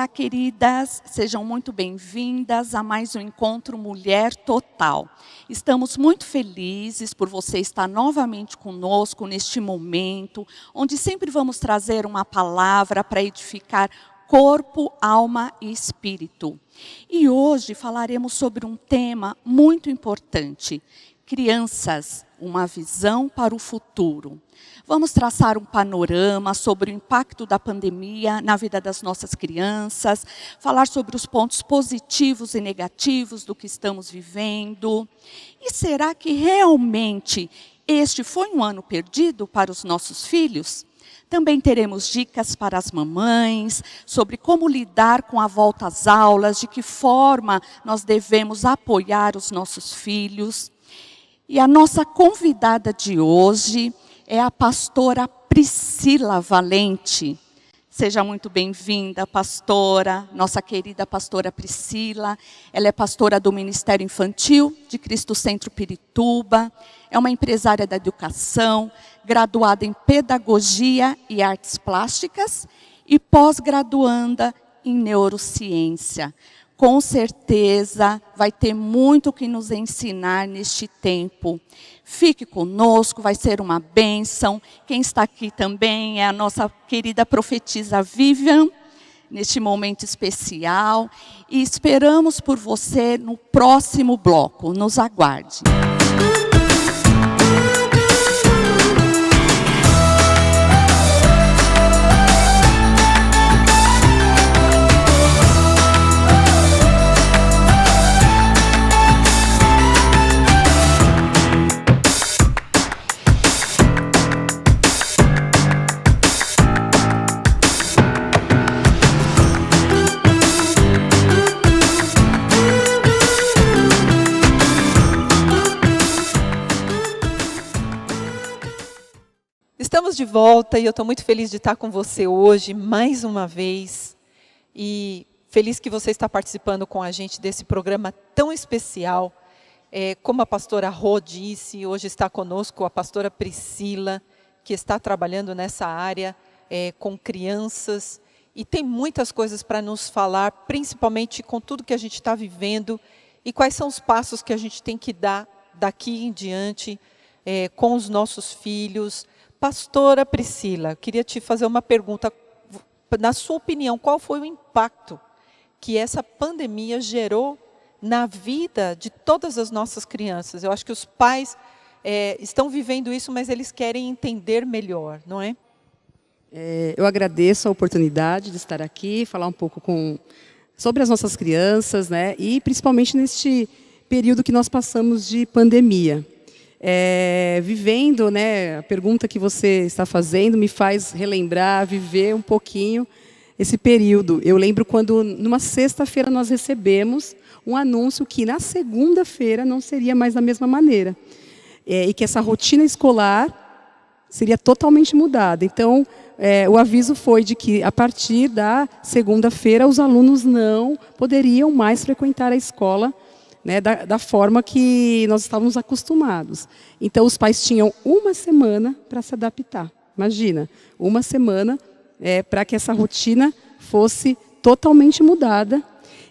queridas, sejam muito bem-vindas a mais um Encontro Mulher Total. Estamos muito felizes por você estar novamente conosco neste momento, onde sempre vamos trazer uma palavra para edificar corpo, alma e espírito. E hoje falaremos sobre um tema muito importante: crianças, uma visão para o futuro. Vamos traçar um panorama sobre o impacto da pandemia na vida das nossas crianças, falar sobre os pontos positivos e negativos do que estamos vivendo. E será que realmente este foi um ano perdido para os nossos filhos? Também teremos dicas para as mamães, sobre como lidar com a volta às aulas, de que forma nós devemos apoiar os nossos filhos. E a nossa convidada de hoje é a pastora Priscila Valente. Seja muito bem-vinda, pastora, nossa querida pastora Priscila. Ela é pastora do Ministério Infantil de Cristo Centro Pirituba, é uma empresária da educação, graduada em Pedagogia e Artes Plásticas e pós-graduanda em Neurociência. Com certeza vai ter muito o que nos ensinar neste tempo. Fique conosco, vai ser uma bênção. Quem está aqui também é a nossa querida profetisa Vivian, neste momento especial. E esperamos por você no próximo bloco. Nos aguarde. Estamos de volta e eu estou muito feliz de estar com você hoje, mais uma vez. E feliz que você está participando com a gente desse programa tão especial. Como a pastora Rô disse, hoje está conosco a pastora Priscila, que está trabalhando nessa área com crianças. E tem muitas coisas para nos falar, principalmente com tudo que a gente está vivendo. E quais são os passos que a gente tem que dar daqui em diante com os nossos filhos. Pastora Priscila, queria te fazer uma pergunta. Na sua opinião, qual foi o impacto que essa pandemia gerou na vida de todas as nossas crianças? Eu acho que os pais estão vivendo isso, mas eles querem entender melhor, não é? Eu agradeço a oportunidade de estar aqui, falar um pouco sobre as nossas crianças, né? E principalmente neste período que nós passamos de pandemia. Vivendo, né, a pergunta que você está fazendo me faz relembrar, viver um pouquinho esse período. Eu lembro quando, numa sexta-feira, nós recebemos um anúncio que na segunda-feira não seria mais da mesma maneira. E que essa rotina escolar seria totalmente mudada. Então, o aviso foi de que, a partir da segunda-feira, os alunos não poderiam mais frequentar a escola, né, da forma que nós estávamos acostumados. Então, os pais tinham uma semana para se adaptar. Imagina, uma semana para que essa rotina fosse totalmente mudada.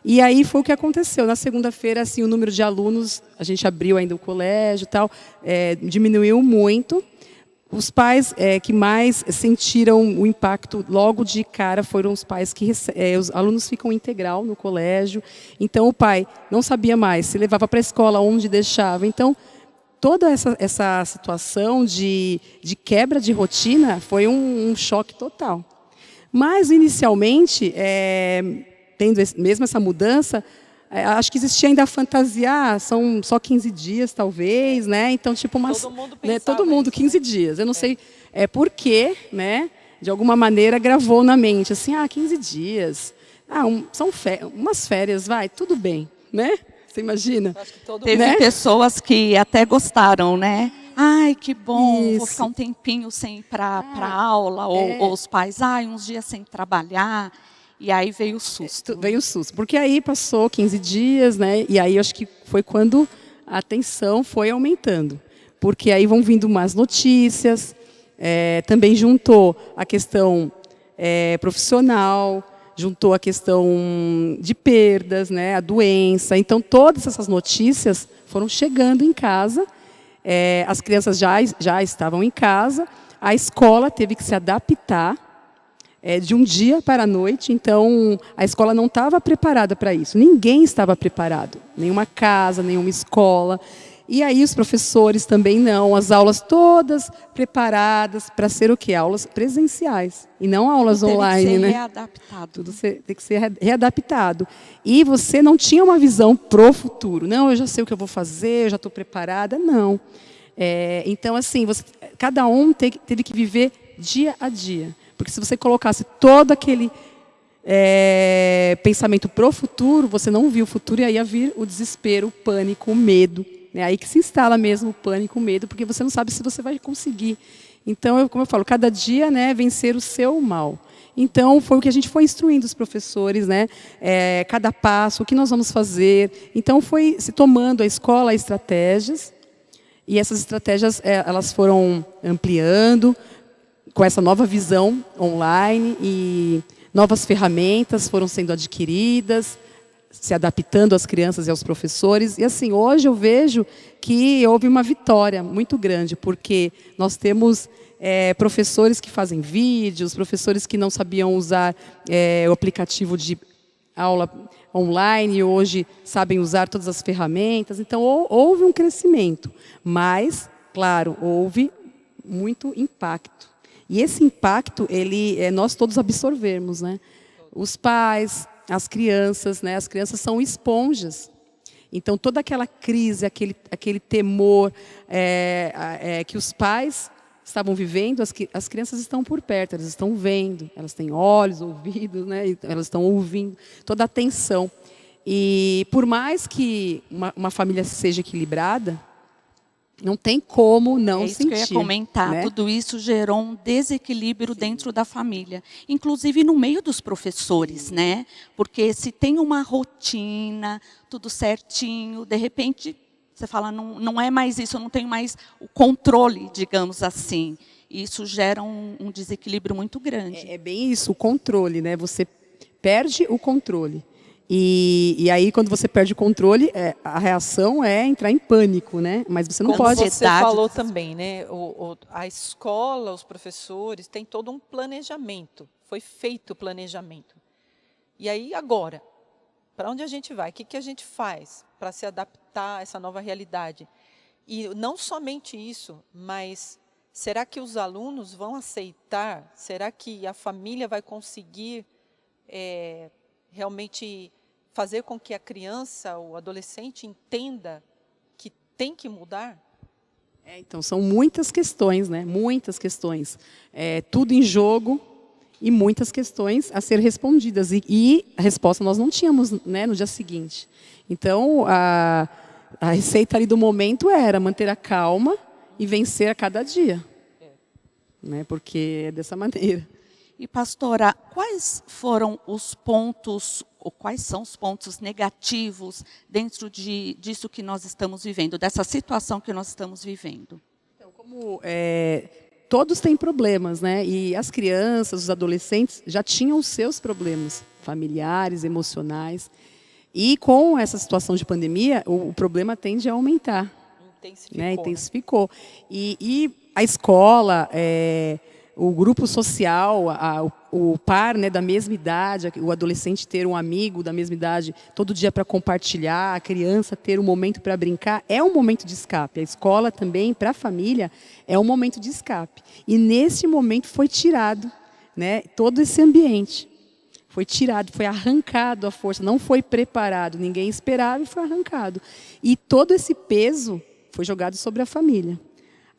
E aí foi o que aconteceu. Na segunda-feira, assim, o número de alunos, a gente abriu ainda o colégio e tal, diminuiu muito. Os pais que mais sentiram o impacto logo de cara foram os pais que os alunos ficam integral no colégio. Então o pai não sabia mais se levava para a escola, onde deixava. Então toda essa situação de quebra de rotina foi um choque total. Mas inicialmente, tendo mesmo essa mudança, acho que existia ainda a fantasia, são só 15 dias talvez, né? Então, tipo, todo mundo pensava, né? Todo mundo, 15 dias. Eu não sei por quê, né? De alguma maneira gravou na mente, assim, 15 dias. São umas férias, vai, tudo bem, né? Você imagina? Acho que todo Teve pessoas que até gostaram, né? Ai, que bom, Isso. vou ficar um tempinho sem ir para aula, ou os pais, uns dias sem trabalhar. E aí veio o susto. Veio o susto, porque aí passou 15 dias, né? E aí acho que foi quando a tensão foi aumentando. Porque aí vão vindo mais notícias, também juntou a questão profissional, juntou a questão de perdas, né, a doença. Então, todas essas notícias foram chegando em casa. As crianças já estavam em casa. A escola teve que se adaptar de um dia para a noite. Então, a escola não estava preparada para isso. Ninguém estava preparado. Nenhuma casa, nenhuma escola. E aí os professores também não, as aulas todas preparadas para ser o quê? Aulas presenciais e não aulas online, Teve que ser né? readaptado. Tudo tem que ser readaptado. E você não tinha uma visão pro futuro. Não, eu já sei o que eu vou fazer, eu já estou preparada. Não. Então, assim, cada um teve que viver dia a dia. Porque se você colocasse todo aquele pensamento pro futuro, você não viu o futuro e aí ia vir o desespero, o pânico, o medo. É aí que se instala mesmo o pânico, o medo, porque você não sabe se você vai conseguir. Então, como eu falo, cada dia, né, vencer o seu mal. Então, foi o que a gente foi instruindo os professores, né, cada passo, o que nós vamos fazer. Então, foi se tomando a escola estratégias, e essas estratégias elas foram ampliando com essa nova visão online, e novas ferramentas foram sendo adquiridas, se adaptando às crianças e aos professores. E assim, hoje eu vejo que houve uma vitória muito grande, porque nós temos professores que fazem vídeos, professores que não sabiam usar o aplicativo de aula online e hoje sabem usar todas as ferramentas. Então, houve um crescimento, mas, claro, houve muito impacto. E esse impacto, nós todos absorvemos, né? Os pais, as crianças, né? As crianças são esponjas. Então, toda aquela crise, aquele temor que os pais estavam vivendo, as crianças estão por perto, elas estão vendo, elas têm olhos, ouvidos, né? Elas estão ouvindo, toda a atenção. E por mais que uma família seja equilibrada, não tem como não sentir. É isso que eu ia comentar. Né? Tudo isso gerou um desequilíbrio dentro da família. Inclusive no meio dos professores, né? Porque se tem uma rotina, tudo certinho, de repente, você fala, não é mais isso, eu não tenho mais o controle, digamos assim. E isso gera um desequilíbrio muito grande. É bem isso, o controle, né? Você perde o controle. E aí, quando você perde o controle, a reação é entrar em pânico, né? Mas você não pode... Como você falou também, né? A escola, os professores, tem todo um planejamento. Foi feito o planejamento. E aí, agora, para onde a gente vai? O que a gente faz para se adaptar a essa nova realidade? E não somente isso, mas será que os alunos vão aceitar? Será que a família vai conseguir realmente fazer com que a criança, o adolescente, entenda que tem que mudar? Então, são muitas questões, né? Muitas questões. Tudo em jogo e muitas questões a ser respondidas. E a resposta nós não tínhamos, né, no dia seguinte. Então, a receita ali do momento era manter a calma e vencer a cada dia. Né? Porque é dessa maneira. E, pastora, quais foram os pontos, ou quais são os pontos negativos dentro disso que nós estamos vivendo, dessa situação que nós estamos vivendo? Então, como todos têm problemas, né? E as crianças, os adolescentes já tinham os seus problemas familiares, emocionais. E com essa situação de pandemia, o problema tende a aumentar. Intensificou. Né? Intensificou. E a escola... o grupo social, o par, né, da mesma idade, o adolescente ter um amigo da mesma idade todo dia para compartilhar, a criança ter um momento para brincar, é um momento de escape. A escola também, para a família, é um momento de escape. E nesse momento foi tirado, né, todo esse ambiente. Foi tirado, foi arrancado à força, não foi preparado, ninguém esperava e foi arrancado. E todo esse peso foi jogado sobre a família.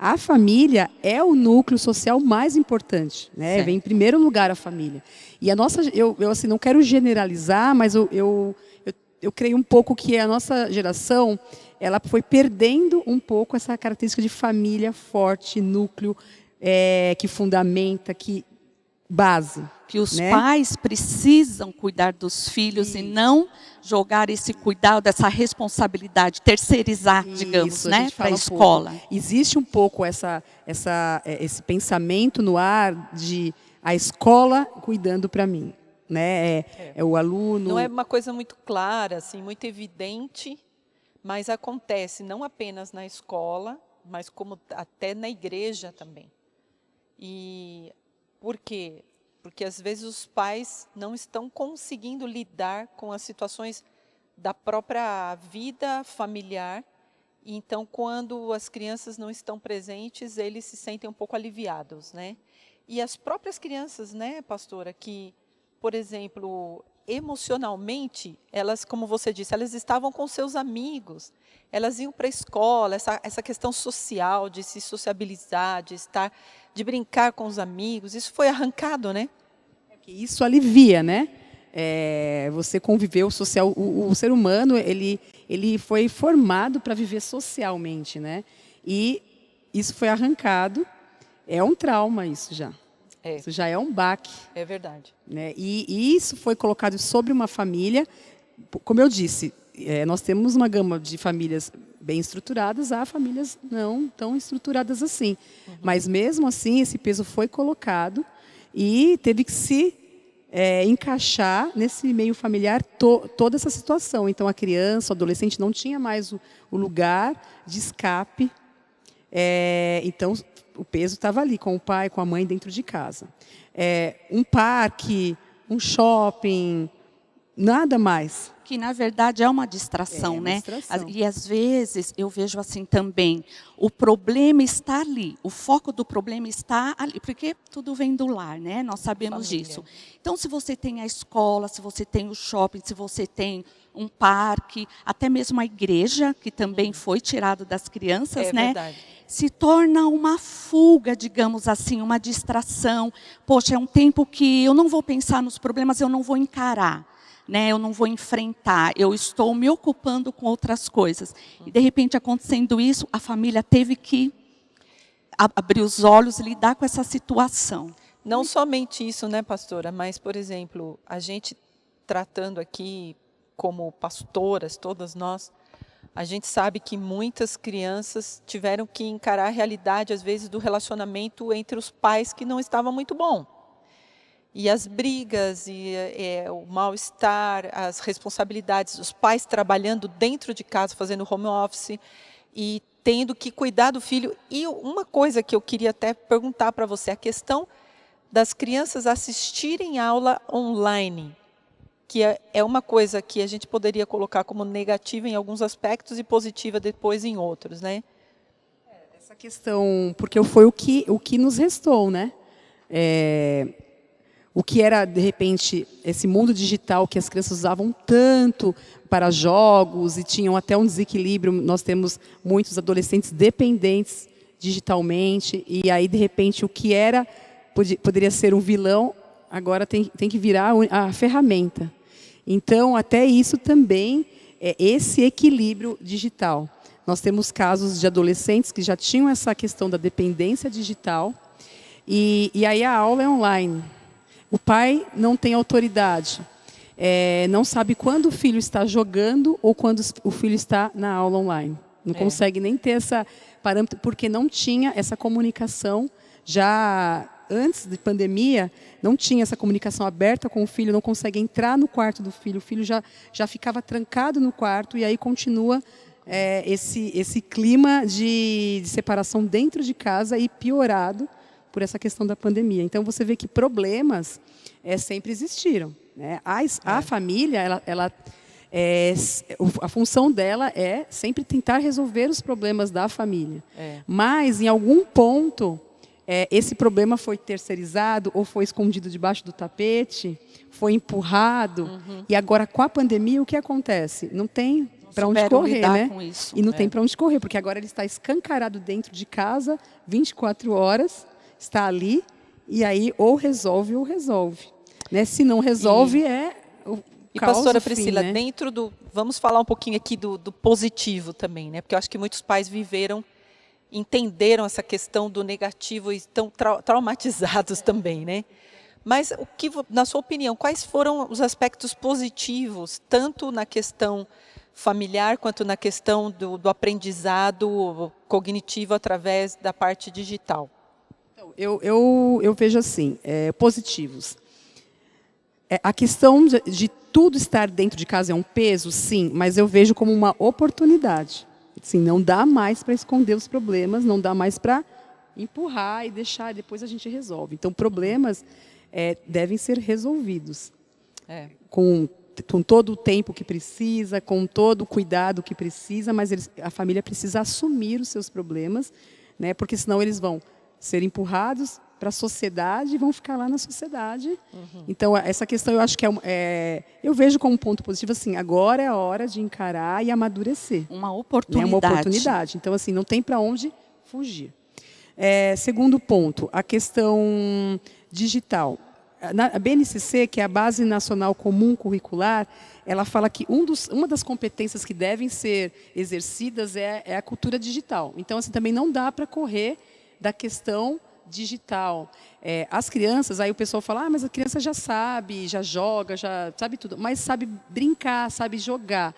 A família é o núcleo social mais importante, né? Vem em primeiro lugar a família. E a nossa, eu assim, não quero generalizar, mas eu creio um pouco que a nossa geração, ela foi perdendo um pouco essa característica de família forte, núcleo, que fundamenta, que base. Que os pais precisam cuidar dos filhos e não jogar esse cuidado, essa responsabilidade, terceirizar, digamos, né, para a escola. Existe um pouco esse pensamento no ar de a escola cuidando para mim. né? É o aluno. Não é uma coisa muito clara, assim, muito evidente, mas acontece não apenas na escola, mas como até na igreja também. E por quê? Porque às vezes os pais não estão conseguindo lidar com as situações da própria vida familiar. E então, quando as crianças não estão presentes, eles se sentem um pouco aliviados, né? E as próprias crianças, né, pastora, que, por exemplo, emocionalmente, elas, como você disse, elas estavam com seus amigos, elas iam para a escola, essa questão social, de se sociabilizar, de brincar com os amigos, isso foi arrancado, né? Isso alivia, né? Você conviveu social, o ser humano ele foi formado para viver socialmente, né? E isso foi arrancado, é um trauma isso já. Isso já é um baque. É verdade. Né? E isso foi colocado sobre uma família, como eu disse, nós temos uma gama de famílias bem estruturadas, há famílias não tão estruturadas assim. Mas mesmo assim, esse peso foi colocado e teve que se encaixar nesse meio familiar toda essa situação. Então, a criança, o adolescente não tinha mais o lugar de escape. Então, o peso estava ali, com o pai, com a mãe, dentro de casa. Um parque, um shopping, nada mais. Que, na verdade, é uma distração, né? Distração. E, às vezes, eu vejo assim também, o problema está ali, o foco do problema está ali, porque tudo vem do lar, né? Nós sabemos Família. disso. Então, se você tem a escola, se você tem o shopping, se você tem um parque, até mesmo a igreja, que também foi tirado das crianças, né? Verdade. Se torna uma fuga, digamos assim, uma distração. Poxa, é um tempo que eu não vou pensar nos problemas, eu não vou encarar. Né, eu não vou enfrentar, eu estou me ocupando com outras coisas. E, de repente, acontecendo isso, a família teve que abrir os olhos e lidar com essa situação. Não somente isso, né, pastora, mas, por exemplo, a gente tratando aqui como pastoras, todas nós, a gente sabe que muitas crianças tiveram que encarar a realidade, às vezes, do relacionamento entre os pais que não estava muito bom. E as brigas, o mal-estar, as responsabilidades, os pais trabalhando dentro de casa, fazendo home office e tendo que cuidar do filho. E uma coisa que eu queria até perguntar para você, a questão das crianças assistirem aula online, que é uma coisa que a gente poderia colocar como negativa em alguns aspectos e positiva depois em outros, né? Essa questão, porque foi o que nos restou, né? O que era, de repente, esse mundo digital que as crianças usavam tanto para jogos e tinham até um desequilíbrio. Nós temos muitos adolescentes dependentes digitalmente e aí, de repente, o que era poderia ser um vilão, agora tem que virar a ferramenta. Então, até isso também é esse equilíbrio digital. Nós temos casos de adolescentes que já tinham essa questão da dependência digital e aí a aula é online. O pai não tem autoridade, não sabe quando o filho está jogando ou quando o filho está na aula online. Não consegue nem ter essa parâmetro, porque não tinha essa comunicação. Já antes da pandemia, não tinha essa comunicação aberta com o filho, não consegue entrar no quarto do filho. O filho já ficava trancado no quarto e aí continua esse clima de separação dentro de casa e piorado por essa questão da pandemia. Então, você vê que problemas sempre existiram. Né? A família, a função dela é sempre tentar resolver os problemas da família. Mas, em algum ponto, esse problema foi terceirizado ou foi escondido debaixo do tapete, foi empurrado. E agora, com a pandemia, o que acontece? Não tem para onde correr, né? E não tem para onde correr, porque agora ele está escancarado dentro de casa, 24 horas, está ali, e aí ou resolve. Né? Se não resolve, o E, caos, pastora fim, Priscila, né? dentro vamos falar um pouquinho aqui do positivo também, né? Porque eu acho que muitos pais entenderam essa questão do negativo e estão traumatizados também, né? Mas, na sua opinião, quais foram os aspectos positivos, tanto na questão familiar quanto na questão do aprendizado cognitivo através da parte digital? Eu vejo assim, positivos. A questão de tudo estar dentro de casa é um peso, sim, mas eu vejo como uma oportunidade. Assim, não dá mais para esconder os problemas, não dá mais para empurrar e deixar, depois a gente resolve. Então, problemas devem ser resolvidos com todo o tempo que precisa, com todo o cuidado que precisa, mas a família precisa assumir os seus problemas, né, porque senão eles vão ser empurrados para a sociedade e vão ficar lá na sociedade. Então, essa questão eu acho que eu vejo como um ponto positivo, assim, agora é a hora de encarar e amadurecer. Uma oportunidade. Né? Uma oportunidade. Então, assim, não tem para onde fugir. Segundo ponto, a questão digital. A BNCC, que é a Base Nacional Comum Curricular, ela fala que uma das competências que devem ser exercidas é a cultura digital. Então, assim, também não dá para correr da questão digital. As crianças, aí o pessoal fala, mas a criança já sabe, já joga, já sabe tudo, mas sabe brincar, sabe jogar,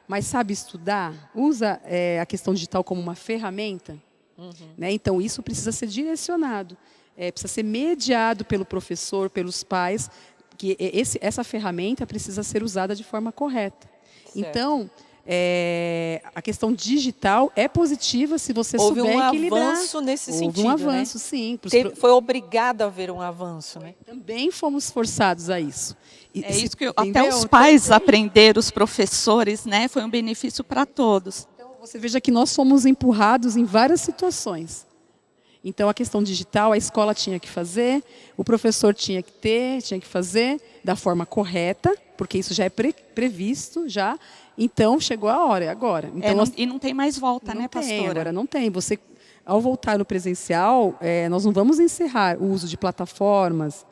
mas sabe estudar, usa a questão digital como uma ferramenta, né? Então isso precisa ser direcionado, precisa ser mediado pelo professor, pelos pais, que essa ferramenta precisa ser usada de forma correta. Certo. Então, a questão digital é positiva se você souber equilibrar. Houve um avanço nesse sentido, Houve um avanço, né? Sim. Foi obrigado a haver um avanço, né? Também fomos forçados a isso. Isso que até os pais aprenderam, os professores, né? Foi um benefício para todos. Então, você veja que nós fomos empurrados em várias situações. Então, a questão digital, a escola tinha que fazer, o professor tinha que fazer da forma correta, porque isso já é previsto, já. Então, chegou a hora, é agora. Então, e não tem mais volta, né, pastora? Agora não tem. Você, ao voltar no presencial, nós não vamos encerrar o uso de plataformas.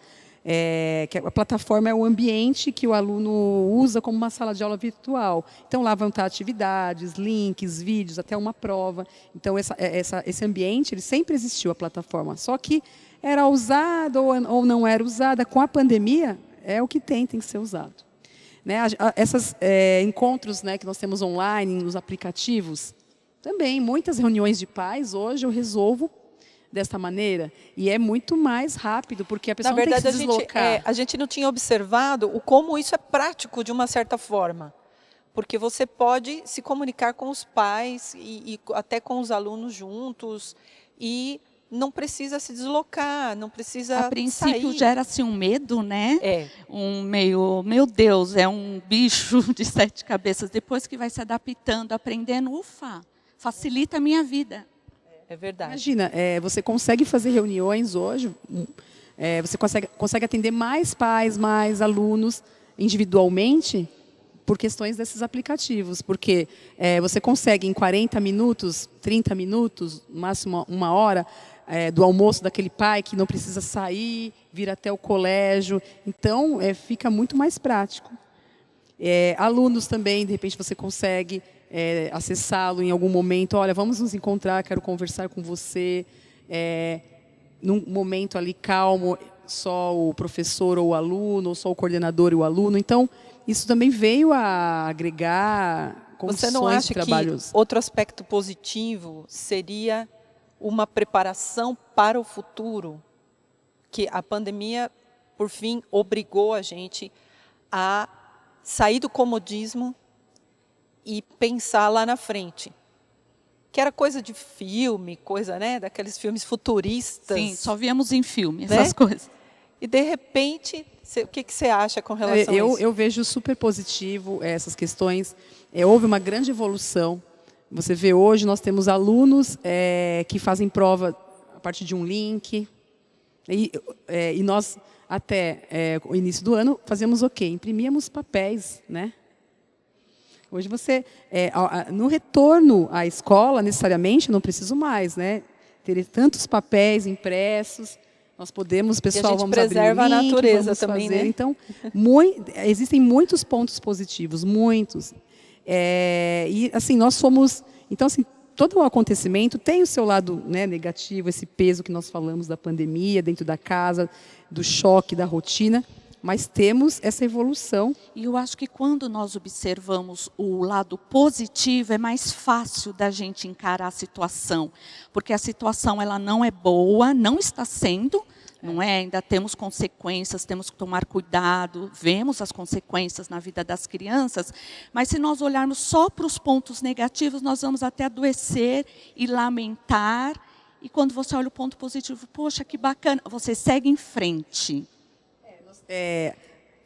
Que a plataforma é o ambiente que o aluno usa como uma sala de aula virtual. Então, lá vão estar atividades, links, vídeos, até uma prova. Então, esse ambiente, ele sempre existiu, a plataforma. Só que era usada ou não era usada. Com a pandemia, é o que tem que ser usado. Né? Esses encontros, né, que nós temos online, nos aplicativos, também, muitas reuniões de pais, hoje eu resolvo desta maneira, e é muito mais rápido, porque a pessoa não tem que se deslocar. A gente não tinha observado como isso é prático, de uma certa forma, porque você pode se comunicar com os pais e até com os alunos juntos, e não precisa se deslocar, não precisa sair. A princípio gera-se um medo, né? Meu Deus, é um bicho de 7 cabeças. Depois que vai se adaptando, aprendendo, facilita a minha vida. É verdade. Imagina, você consegue fazer reuniões hoje, você consegue atender mais pais, mais alunos individualmente por questões desses aplicativos, porque você consegue em 40 minutos, 30 minutos, no máximo 1 hora, do almoço daquele pai que não precisa sair, vir até o colégio. Então, fica muito mais prático. Alunos também, de repente, você consegue acessá-lo em algum momento. Olha, vamos nos encontrar, quero conversar com você. Num momento ali calmo, só o professor ou o aluno, ou só o coordenador e o aluno. Então, isso também veio a agregar condições de trabalhos. Você não acha que outro aspecto positivo seria uma preparação para o futuro? Que a pandemia, por fim, obrigou a gente a sair do comodismo e pensar lá na frente. Que era coisa de filme, coisa, né, daqueles filmes futuristas. Sim, só víamos em filme essas coisas. E, de repente, o que você acha com relação a isso? Eu vejo super positivo essas questões. Houve uma grande evolução. Você vê hoje, nós temos alunos que fazem prova a partir de um link. E nós, até o início do ano, fazíamos o quê? Imprimíamos papéis, né? Hoje você, no retorno à escola, necessariamente, não preciso mais, né? Ter tantos papéis impressos, nós podemos, pessoal, vamos abrir o link, preserva a natureza também, fazer. né? Então, existem muitos pontos positivos, muitos. E, assim, nós somos... Então, assim, todo o acontecimento tem o seu lado, né, negativo, esse peso que nós falamos da pandemia, dentro da casa, do choque, da rotina, mas temos essa evolução. E eu acho que quando nós observamos o lado positivo, é mais fácil da gente encarar a situação. Porque a situação ela não é boa, não está sendo, não é? Ainda temos consequências, temos que tomar cuidado, vemos as consequências na vida das crianças, mas se nós olharmos só para os pontos negativos, nós vamos até adoecer e lamentar, e quando você olha o ponto positivo, poxa, que bacana, você segue em frente.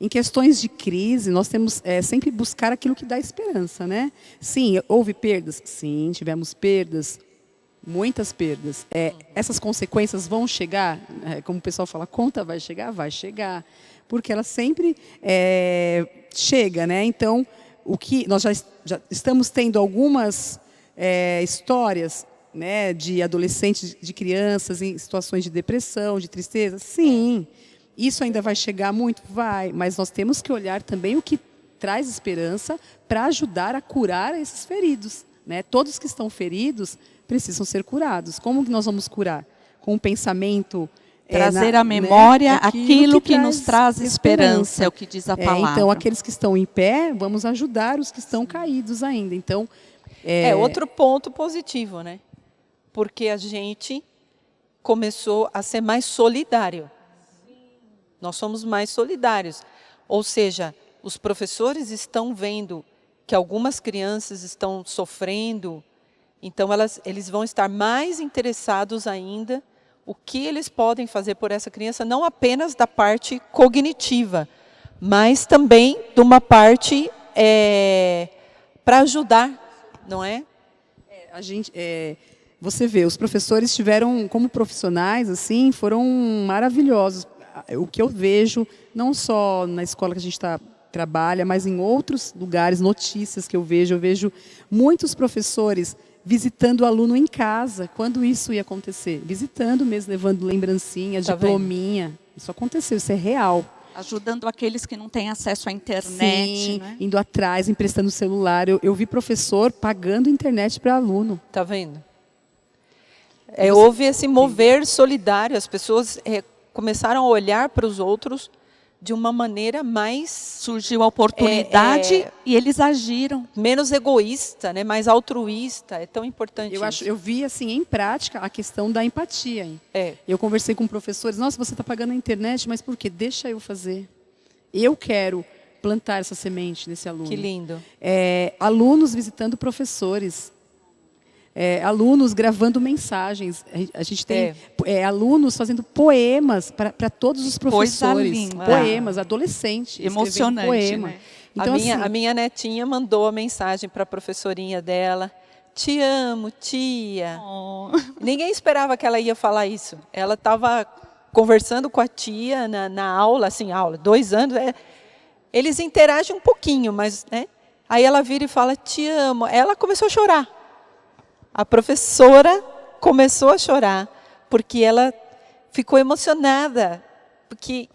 Em questões de crise, nós temos sempre buscar aquilo que dá esperança, né? Sim, houve perdas? Sim, tivemos perdas, muitas perdas. Essas consequências vão chegar? Como o pessoal fala, a conta vai chegar? Vai chegar. Porque ela sempre chega, né? Então, o que nós já estamos tendo algumas histórias, né, de adolescentes, de crianças em situações de depressão, de tristeza? Sim. Isso ainda vai chegar muito? Vai, mas nós temos que olhar também o que traz esperança para ajudar a curar esses feridos, né? Todos que estão feridos precisam ser curados. Como que nós vamos curar? Com um pensamento... Trazer à memória, né, aquilo que nos traz esperança, é o que diz a palavra. Então, aqueles que estão em pé, vamos ajudar os que estão caídos ainda. Então, outro ponto positivo, né? Porque a gente começou a ser mais solidário. Nós somos mais solidários. Ou seja, os professores estão vendo que algumas crianças estão sofrendo, então eles vão estar mais interessados ainda o que eles podem fazer por essa criança, não apenas da parte cognitiva, mas também de uma parte para ajudar, não é? Você vê, os professores tiveram, como profissionais, assim, foram maravilhosos. O que eu vejo, não só na escola que a gente trabalha, mas em outros lugares, notícias que eu vejo muitos professores visitando o aluno em casa. Quando isso ia acontecer? Visitando mesmo, levando lembrancinha, diplominha. Isso aconteceu, isso é real. Ajudando aqueles que não têm acesso à internet. Sim, né? Indo atrás, emprestando celular. Eu vi professor pagando internet para aluno. Está vendo? Houve esse mover solidário, as pessoas começaram a olhar para os outros de uma maneira mais... Surgiu a oportunidade e eles agiram. Menos egoísta, né? Mais altruísta, é tão importante Eu vi assim, em prática a questão da empatia. Hein? Eu conversei com professores, nossa, você está pagando a internet, mas por quê? Deixa eu fazer. Eu quero plantar essa semente nesse aluno. Que lindo. Alunos visitando professores. Alunos gravando mensagens. A gente tem alunos fazendo poemas para todos os professores. Coisa linda. Poemas, adolescentes. Emocionante, poema. né? Então, a minha netinha mandou a mensagem para a professorinha dela. Te amo, tia. Oh. Ninguém esperava que ela ia falar isso. Ela estava conversando com a tia na aula, 2 anos. Eles interagem um pouquinho, mas... né? Aí ela vira e fala, te amo. Ela começou a chorar. A professora começou a chorar, porque ela ficou emocionada, porque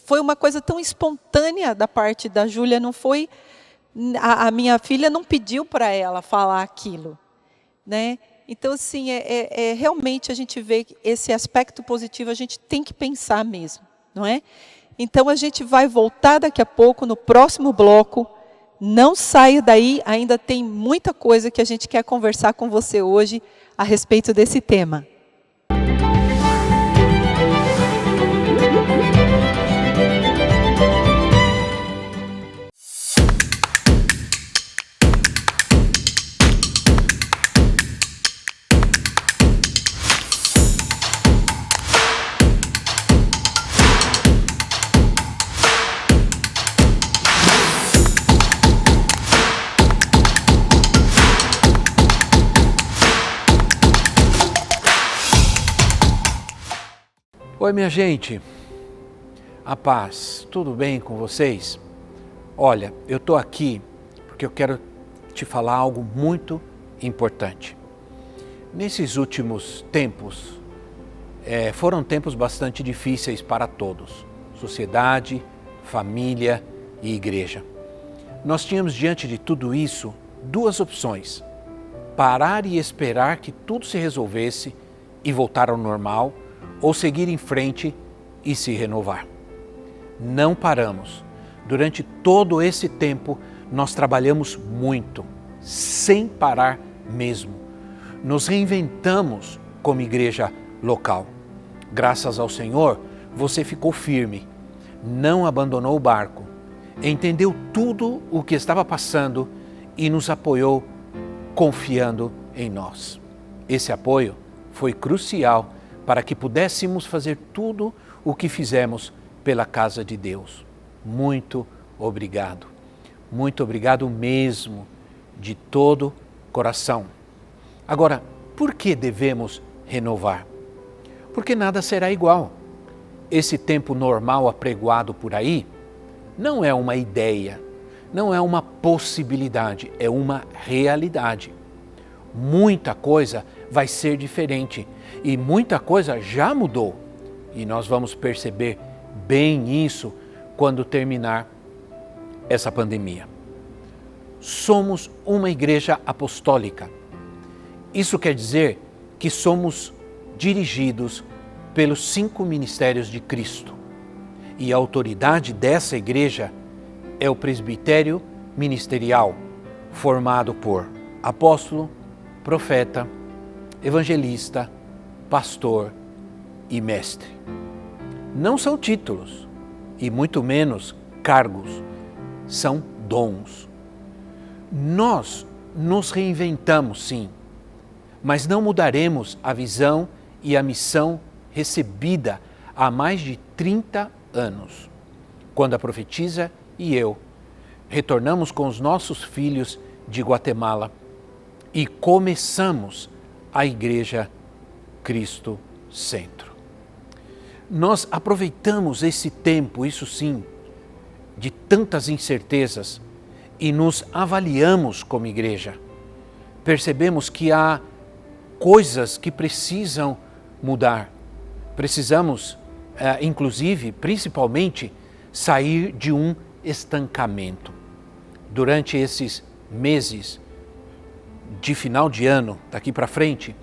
foi uma coisa tão espontânea da parte da Júlia, não foi... A minha filha não pediu para ela falar aquilo, né? Então, assim, realmente a gente vê esse aspecto positivo, a gente tem que pensar mesmo, não é? Então, a gente vai voltar daqui a pouco, no próximo bloco. Não saia daí, ainda tem muita coisa que a gente quer conversar com você hoje a respeito desse tema. Oi, minha gente, a paz, tudo bem com vocês? Olha, eu estou aqui porque eu quero te falar algo muito importante. Nesses últimos tempos, foram tempos bastante difíceis para todos, sociedade, família e igreja. Nós tínhamos diante de tudo isso 2 opções: parar e esperar que tudo se resolvesse e voltar ao normal, ou seguir em frente e se renovar. Não paramos. Durante todo esse tempo, nós trabalhamos muito, sem parar mesmo. Nos reinventamos como igreja local. Graças ao Senhor, você ficou firme, não abandonou o barco, entendeu tudo o que estava passando e nos apoiou confiando em nós. Esse apoio foi crucial para que pudéssemos fazer tudo o que fizemos pela casa de Deus. Muito obrigado. Muito obrigado mesmo, de todo coração. Agora, por que devemos renovar? Porque nada será igual. Esse tempo normal apregoado por aí não é uma ideia, não é uma possibilidade, é uma realidade. Muita coisa vai ser diferente e muita coisa já mudou. E nós vamos perceber bem isso quando terminar essa pandemia. Somos uma igreja apostólica. Isso quer dizer que somos dirigidos pelos 5 ministérios de Cristo. E a autoridade dessa igreja é o presbitério ministerial, formado por apóstolo, profeta, evangelista, pastor e mestre. Não são títulos e muito menos cargos, são dons. Nós nos reinventamos, sim, mas não mudaremos a visão e a missão recebida há mais de 30 anos, quando a profetisa e eu retornamos com os nossos filhos de Guatemala e começamos a Igreja Cristo Centro. Nós aproveitamos esse tempo, isso sim, de tantas incertezas e nos avaliamos como igreja. Percebemos que há coisas que precisam mudar. Precisamos, inclusive, principalmente, sair de um estancamento. Durante esses meses de final de ano, daqui para frente,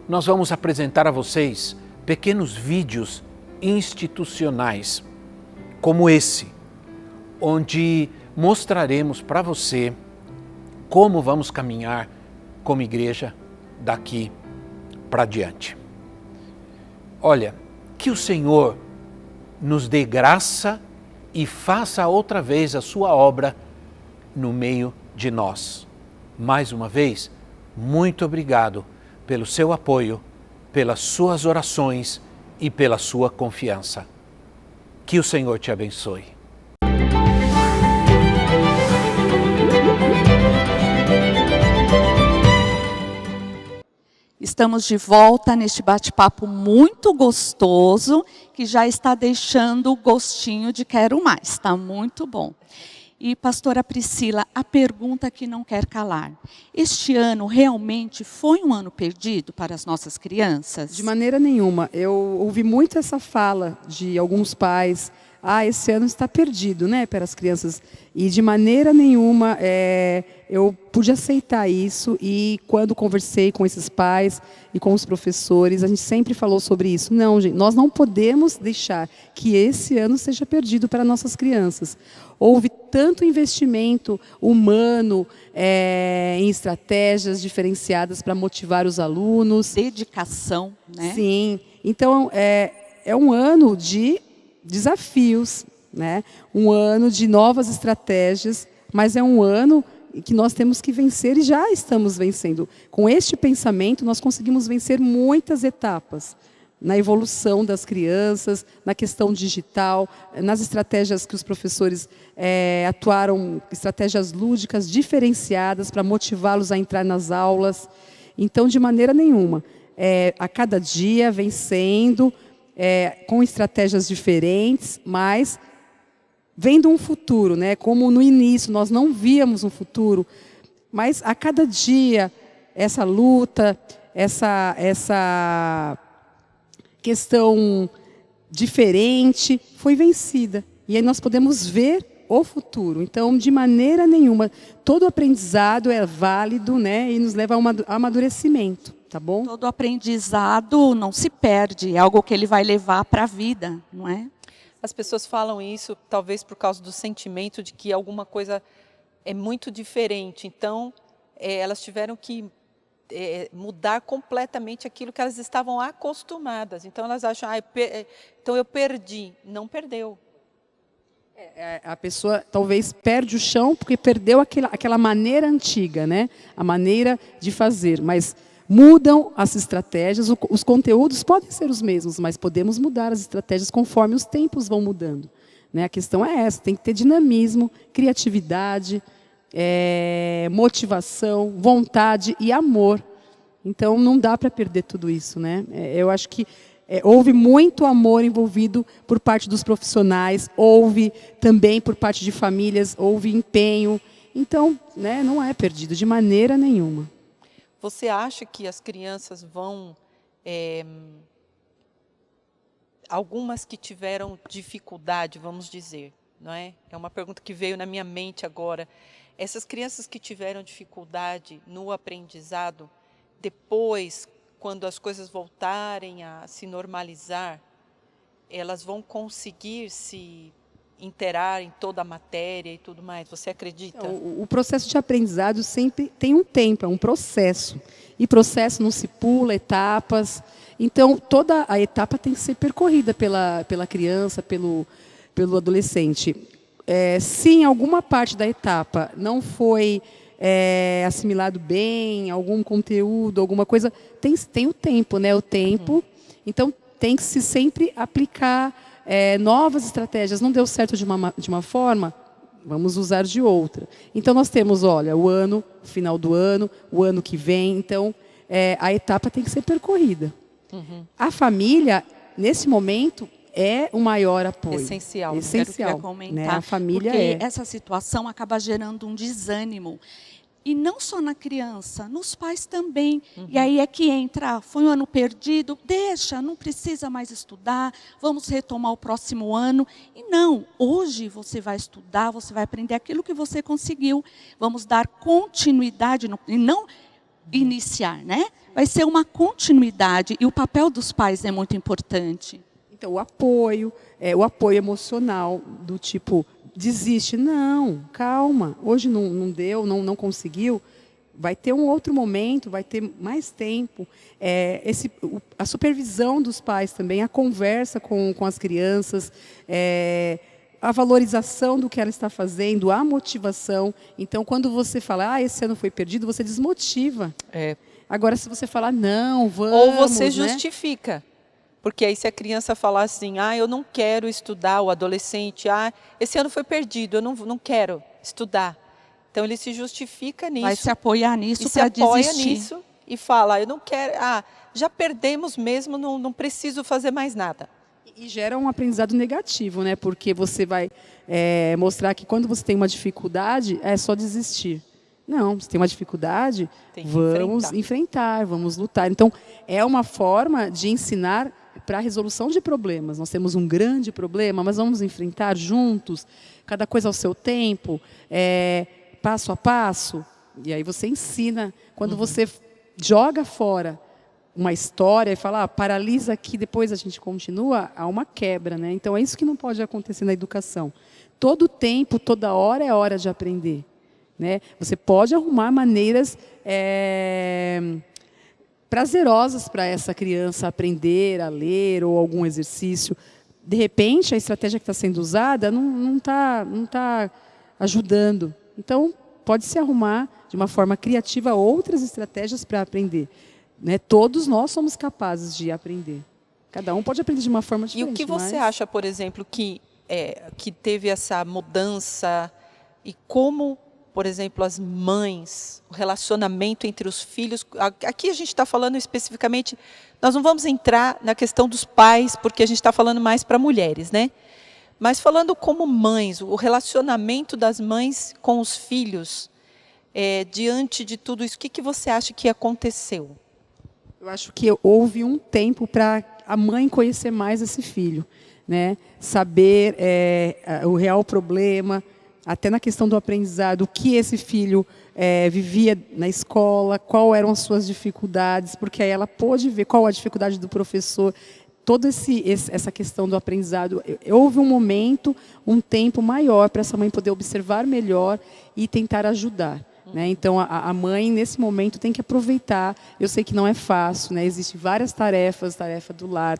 nós vamos apresentar a vocês pequenos vídeos institucionais, como esse, onde mostraremos para você como vamos caminhar como igreja daqui para diante. Olha, que o Senhor nos dê graça e faça outra vez a sua obra no meio de nós. Mais uma vez, muito obrigado pelo seu apoio, pelas suas orações e pela sua confiança. Que o Senhor te abençoe. Estamos de volta neste bate-papo muito gostoso, que já está deixando o gostinho de quero mais. Está muito bom. E, pastora Priscila, a pergunta que não quer calar. Este ano realmente foi um ano perdido para as nossas crianças? De maneira nenhuma. Eu ouvi muito essa fala de alguns pais. Esse ano está perdido, né, para as crianças. E de maneira nenhuma eu pude aceitar isso. E quando conversei com esses pais e com os professores, a gente sempre falou sobre isso. Não, gente, nós não podemos deixar que esse ano seja perdido para nossas crianças. Houve tanto investimento humano em estratégias diferenciadas para motivar os alunos. Dedicação, né? Sim. Então, é um ano de desafios, né? Um ano de novas estratégias, mas é um ano que nós temos que vencer e já estamos vencendo. Com este pensamento, nós conseguimos vencer muitas etapas na evolução das crianças, na questão digital, nas estratégias que os professores atuaram, estratégias lúdicas diferenciadas para motivá-los a entrar nas aulas. Então, de maneira nenhuma, a cada dia vencendo, com estratégias diferentes, mas vendo um futuro, né? Como no início nós não víamos um futuro, mas a cada dia essa luta, essa questão diferente foi vencida. E aí nós podemos ver o futuro. Então, de maneira nenhuma, todo aprendizado é válido, né? E nos leva a amadurecimento. Tá bom? Todo aprendizado não se perde, é algo que ele vai levar para a vida, não é? As pessoas falam isso talvez por causa do sentimento de que alguma coisa é muito diferente. Então, elas tiveram que mudar completamente aquilo que elas estavam acostumadas. Então elas acham, então eu perdi. Não perdeu. A pessoa talvez perde o chão porque perdeu aquela maneira antiga, né? A maneira de fazer, mas mudam as estratégias, os conteúdos podem ser os mesmos, mas podemos mudar as estratégias conforme os tempos vão mudando, né? A questão é essa, tem que ter dinamismo, criatividade, motivação, vontade e amor. Então não dá para perder tudo isso, né? Eu acho que houve muito amor envolvido por parte dos profissionais, houve também por parte de famílias, houve empenho. Então, né, não é perdido de maneira nenhuma. Você acha que as crianças vão... algumas que tiveram dificuldade, vamos dizer, não é? É uma pergunta que veio na minha mente agora. Essas crianças que tiveram dificuldade no aprendizado, depois, quando as coisas voltarem a se normalizar, elas vão conseguir se inteirar em toda a matéria e tudo mais. Você acredita? O processo de aprendizado sempre tem um tempo, é um processo. E processo não se pula, etapas. Então, toda a etapa tem que ser percorrida pela criança, pelo adolescente. Se em alguma parte da etapa não foi assimilado bem, algum conteúdo, alguma coisa, tem o tempo, né? O tempo. Então, tem que se sempre aplicar novas estratégias. Não deu certo de uma forma, vamos usar de outra. Então, nós temos, olha, o final do ano, o ano que vem. Então, a etapa tem que ser percorrida. A família, nesse momento, é o maior apoio. Essencial. Quero comentar, né? A família porque essa situação acaba gerando um desânimo. E não só na criança, nos pais também. E aí é que entra, foi um ano perdido, deixa, não precisa mais estudar, vamos retomar o próximo ano. E não, hoje você vai estudar, você vai aprender aquilo que você conseguiu. Vamos dar continuidade, e não iniciar, né? Vai ser uma continuidade, e o papel dos pais é muito importante. Então, o apoio emocional, do tipo, desiste, não, calma, hoje não deu, não conseguiu, vai ter um outro momento, vai ter mais tempo. A supervisão dos pais também, a conversa com as crianças, a valorização do que ela está fazendo, a motivação. Então, quando você fala, esse ano foi perdido, você desmotiva. Agora, se você falar, não, vamos... Ou você né? justifica. Porque aí se a criança falar assim, eu não quero estudar, o adolescente, esse ano foi perdido, eu não quero estudar. Então ele se justifica nisso. Vai se apoiar nisso para desistir. apoia nisso e fala, eu não quero, já perdemos mesmo, não preciso fazer mais nada. E gera um aprendizado negativo, né? Porque você vai mostrar que quando você tem uma dificuldade, é só desistir. Não, se tem uma dificuldade, vamos enfrentar, vamos lutar. Então, é uma forma de ensinar para a resolução de problemas. Nós temos um grande problema, mas vamos enfrentar juntos, cada coisa ao seu tempo, passo a passo. E aí você ensina. Quando você joga fora uma história e fala, paralisa aqui, depois a gente continua, há uma quebra, né? Então, é isso que não pode acontecer na educação. Todo tempo, toda hora é hora de aprender. Né? Você pode arrumar maneiras prazerosas para essa criança aprender a ler ou algum exercício. De repente, a estratégia que está sendo usada não tá ajudando. Então, pode-se arrumar de uma forma criativa outras estratégias para aprender. Né? Todos nós somos capazes de aprender. Cada um pode aprender de uma forma diferente. E o que você acha, por exemplo, que teve essa mudança e como... Por exemplo, as mães, o relacionamento entre os filhos. Aqui a gente está falando especificamente, nós não vamos entrar na questão dos pais, porque a gente está falando mais para mulheres, né? Mas falando como mães, o relacionamento das mães com os filhos, diante de tudo isso, o que você acha que aconteceu? Eu acho que houve um tempo para a mãe conhecer mais esse filho, né? Saber o real problema, até na questão do aprendizado, o que esse filho vivia na escola, quais eram as suas dificuldades, porque aí ela pôde ver qual a dificuldade do professor, toda essa questão do aprendizado. Houve um momento, um tempo maior para essa mãe poder observar melhor e tentar ajudar. né? Então, a mãe, nesse momento, tem que aproveitar. Eu sei que não é fácil, né? Existem várias tarefas, tarefa do lar.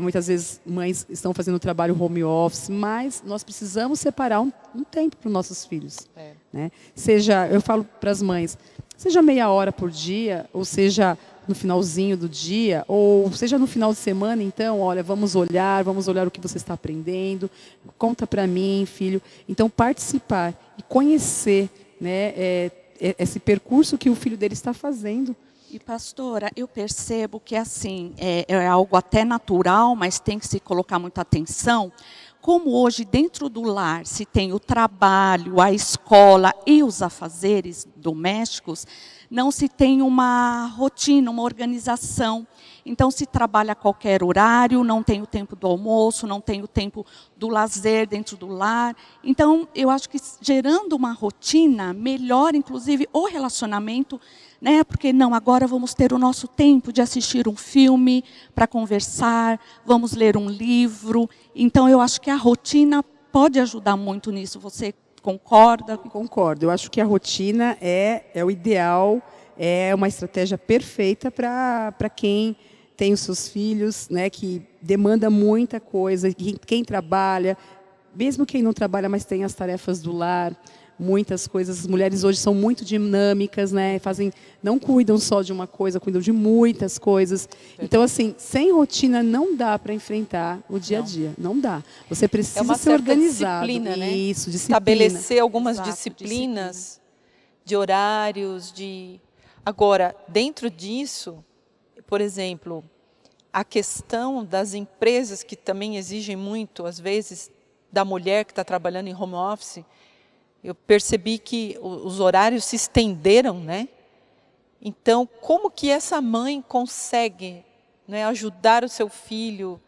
Muitas vezes, mães estão fazendo trabalho home office, mas nós precisamos separar um tempo para os nossos filhos. Né? Seja, eu falo para as mães, seja meia hora por dia, ou seja no finalzinho do dia, ou seja no final de semana, então, olha, vamos olhar o que você está aprendendo, conta para mim, filho. Então, participar e conhecer, né, esse percurso que o filho dele está fazendo. E, pastora, eu percebo que assim, é algo até natural, mas tem que se colocar muita atenção. Como hoje, dentro do lar, se tem o trabalho, a escola e os afazeres domésticos, não se tem uma rotina, uma organização. Então, se trabalha a qualquer horário, não tem o tempo do almoço, não tem o tempo do lazer dentro do lar. Então, eu acho que gerando uma rotina, melhora, inclusive, o relacionamento, né? Porque, não, agora vamos ter o nosso tempo de assistir um filme, para conversar, vamos ler um livro. Então, eu acho que a rotina pode ajudar muito nisso. Você concorda? Concordo. Eu acho que a rotina é o ideal, é uma estratégia perfeita para quem tem os seus filhos, né, que demanda muita coisa, quem trabalha, mesmo quem não trabalha, mas tem as tarefas do lar, muitas coisas. As mulheres hoje são muito dinâmicas, né, não cuidam só de uma coisa, cuidam de muitas coisas. Então, assim, sem rotina não dá para enfrentar o dia a dia, não dá. Você precisa ser organizado. Disciplina, né? Isso, disciplina. Estabelecer algumas Exato, disciplinas de horários, Agora, dentro disso, por exemplo, a questão das empresas que também exigem muito, às vezes, da mulher que está trabalhando em home office, eu percebi que os horários se estenderam, né? Então, como que essa mãe consegue, né, ajudar o seu filho?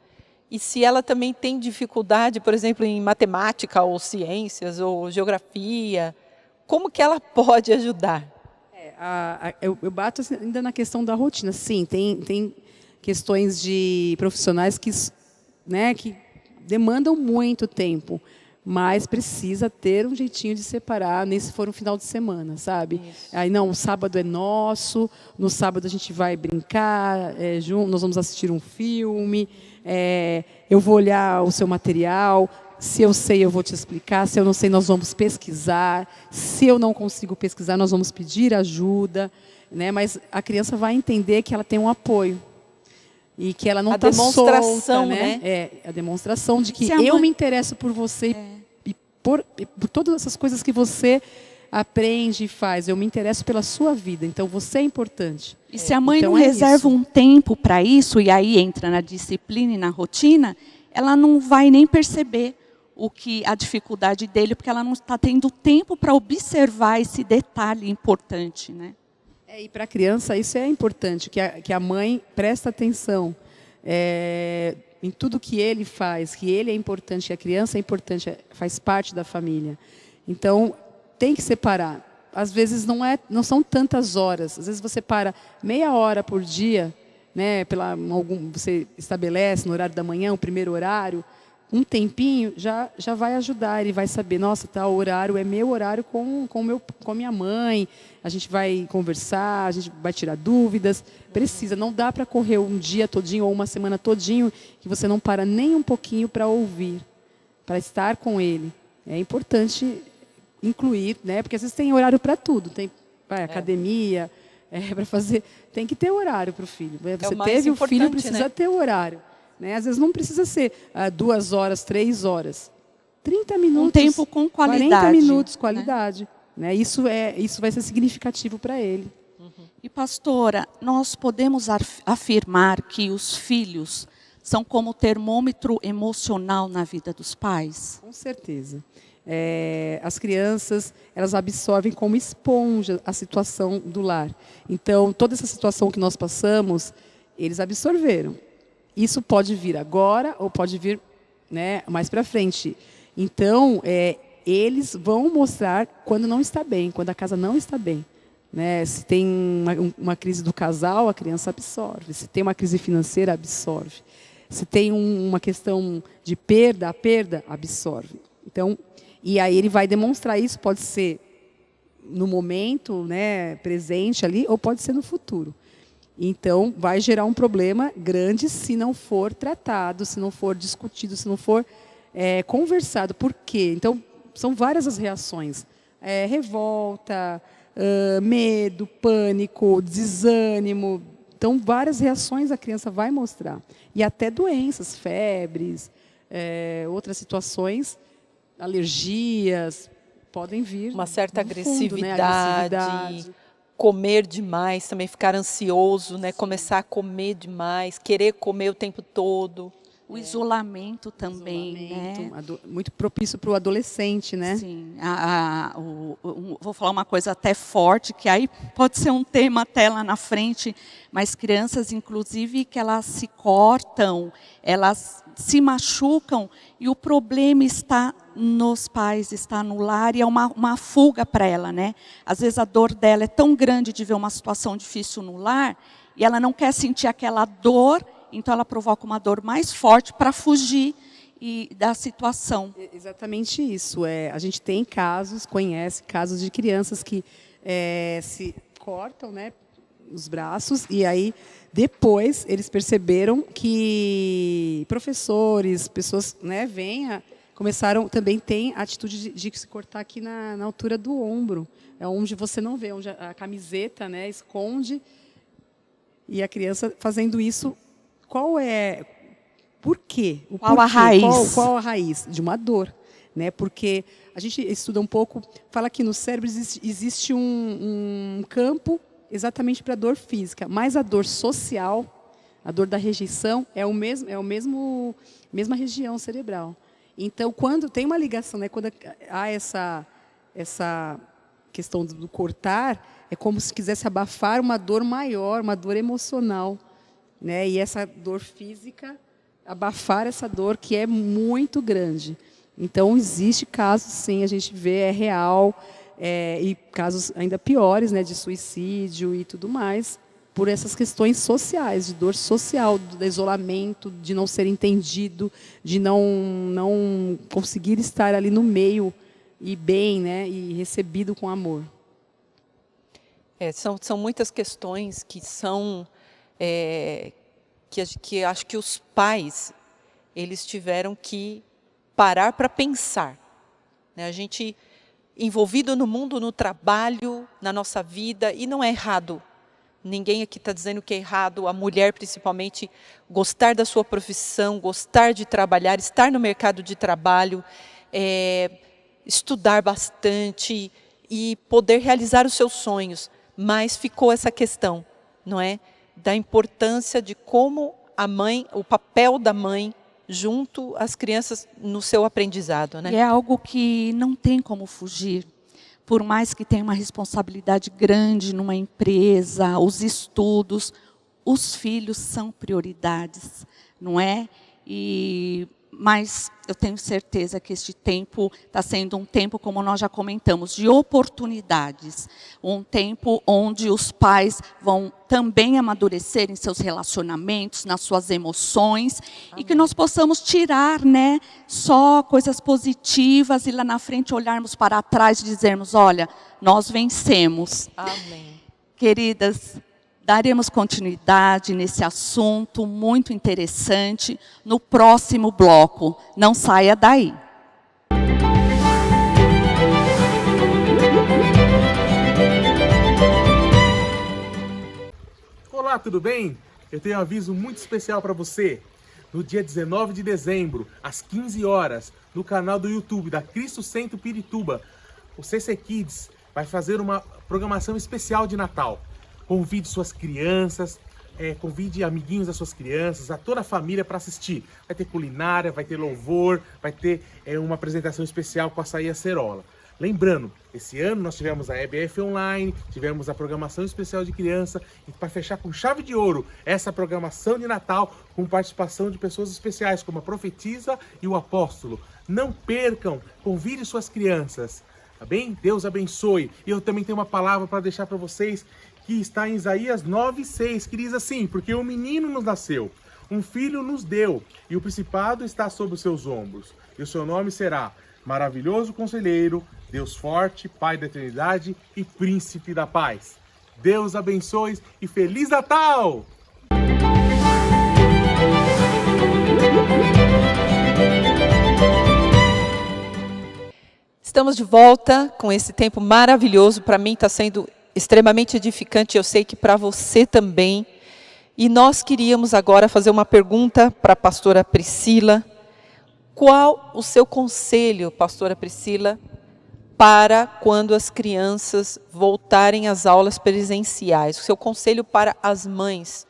E se ela também tem dificuldade, por exemplo, em matemática, ou ciências, ou geografia, como que ela pode ajudar? Eu bato assim, ainda na questão da rotina. Sim, tem questões de profissionais que demandam muito tempo, mas precisa ter um jeitinho de separar, nem se for um final de semana, sabe? Isso. Aí, não, o sábado é nosso, no sábado a gente vai brincar, nós vamos assistir um filme, eu vou olhar o seu material. Se eu sei, eu vou te explicar. Se eu não sei, nós vamos pesquisar. Se eu não consigo pesquisar, nós vamos pedir ajuda. Né? Mas a criança vai entender que ela tem um apoio. E que ela não está solta. Né? A demonstração de que eu me interesso por você e por todas essas coisas que você aprende e faz. Eu me interesso pela sua vida. Então, você é importante. E se a mãe não reserva um tempo para isso, e aí entra na disciplina e na rotina, ela não vai nem perceber a dificuldade dele, porque ela não está tendo tempo para observar esse detalhe importante, né? E para a criança isso é importante, que a mãe presta atenção em tudo que ele faz, que ele é importante, que a criança é importante, faz parte da família. Então, tem que separar. Às vezes não são tantas horas, às vezes você para meia hora por dia, né, você estabelece no horário da manhã, o primeiro horário, um tempinho já vai ajudar. Ele vai saber, nossa, tal horário é meu horário com minha mãe, a gente vai conversar, a gente vai tirar dúvidas. Precisa, não dá para correr um dia todinho ou uma semana todinho que você não para nem um pouquinho para ouvir, para estar com ele. É importante incluir, né? Porque às vezes tem horário para tudo, tem academia, para fazer, tem que ter horário para o filho. Você teve o filho, precisa ter horário. Né? Às vezes não precisa ser 2 horas, 3 horas. 30 minutos. Um tempo com qualidade. 40 minutos, qualidade. Né? Isso vai ser significativo para ele. E, pastora, nós podemos afirmar que os filhos são como o termômetro emocional na vida dos pais? Com certeza. As crianças, elas absorvem como esponja a situação do lar. Então, toda essa situação que nós passamos, eles absorveram. Isso pode vir agora ou pode vir, né, mais para frente. Então, eles vão mostrar quando não está bem, quando a casa não está bem. Né? Se tem uma crise do casal, a criança absorve. Se tem uma crise financeira, absorve. Se tem uma questão de perda, a perda absorve. Então, e aí ele vai demonstrar isso, pode ser no momento, né, presente ali, ou pode ser no futuro. Então, vai gerar um problema grande se não for tratado, se não for discutido, se não for conversado. Por quê? Então, são várias as reações. Revolta, medo, pânico, desânimo. Então, várias reações a criança vai mostrar. E até doenças, febres, outras situações, alergias, podem vir. Uma certa no fundo, agressividade, né? Agressividade. Comer demais, também ficar ansioso, né? Começar a comer demais, querer comer o tempo todo. O isolamento também, né? Muito propício para o adolescente, né? Sim. Vou falar uma coisa até forte, que aí pode ser um tema até lá na frente, mas crianças, inclusive, que elas se cortam, elas se machucam, e o problema está nos pais, está no lar, e é uma fuga para ela, né? Às vezes a dor dela é tão grande de ver uma situação difícil no lar, e ela não quer sentir aquela dor, então ela provoca uma dor mais forte para fugir da situação. Exatamente isso. A gente tem conhece casos de crianças que se cortam, né, os braços, e aí depois eles perceberam que professores, pessoas, né, começaram, também tem a atitude de se cortar aqui na altura do ombro. É onde você não vê, onde a camiseta, né, esconde, e a criança fazendo isso. Por quê? Qual a raiz? Qual a raiz? De uma dor, né? Porque a gente estuda um pouco, fala que no cérebro existe um campo exatamente para a dor física, mas a dor social, a dor da rejeição, é a mesma região cerebral. Então, quando tem uma ligação, né, quando há essa questão do cortar, é como se quisesse abafar uma dor maior, uma dor emocional, né? E essa dor física, abafar essa dor que é muito grande. Então, existe casos, sim, a gente vê, é real, e casos ainda piores, né, de suicídio e tudo mais, por essas questões sociais, de dor social, do isolamento, de não ser entendido, de não conseguir estar ali no meio e bem, né, e recebido com amor. São muitas questões que são... que acho que os pais, eles tiveram que parar para pensar, né? A gente envolvido no mundo, no trabalho, na nossa vida, e não é errado. Ninguém aqui está dizendo que é errado, a mulher principalmente, gostar da sua profissão, gostar de trabalhar, estar no mercado de trabalho, estudar bastante e poder realizar os seus sonhos. Mas ficou essa questão, não é? Da importância de como a mãe, o papel da mãe junto às crianças no seu aprendizado, né? E é algo que não tem como fugir. Por mais que tenha uma responsabilidade grande numa empresa, os estudos, os filhos são prioridades, não é? Mas eu tenho certeza que este tempo está sendo um tempo, como nós já comentamos, de oportunidades. Um tempo onde os pais vão também amadurecer em seus relacionamentos, nas suas emoções. Amém. E que nós possamos tirar, né, só coisas positivas e lá na frente olharmos para trás e dizermos, olha, nós vencemos. Amém. Queridas, daremos continuidade nesse assunto muito interessante no próximo bloco. Não saia daí. Olá, tudo bem? Eu tenho um aviso muito especial para você. No dia 19 de dezembro, às 15 horas, no canal do YouTube da Cristo Centro Pirituba, o CC Kids vai fazer uma programação especial de Natal. Convide suas crianças, convide amiguinhos das suas crianças, a toda a família para assistir. Vai ter culinária, vai ter louvor, vai ter uma apresentação especial com açaí e acerola. Lembrando, esse ano nós tivemos a EBF Online, tivemos a programação especial de criança, e para fechar com chave de ouro essa programação de Natal, com participação de pessoas especiais, como a profetisa e o apóstolo. Não percam, convide suas crianças, tá bem? Deus abençoe. E eu também tenho uma palavra para deixar para vocês, que está em Isaías 9:6, que diz assim: porque um menino nos nasceu, um filho nos deu, e o principado está sobre os seus ombros, e o seu nome será maravilhoso conselheiro, Deus forte, Pai da eternidade e príncipe da paz. Deus abençoe e Feliz Natal! Estamos de volta com esse tempo maravilhoso. Para mim está sendo extremamente edificante, eu sei que para você também. E nós queríamos agora fazer uma pergunta para a pastora Priscila. Qual o seu conselho, pastora Priscila, para quando as crianças voltarem às aulas presenciais? O seu conselho para as mães,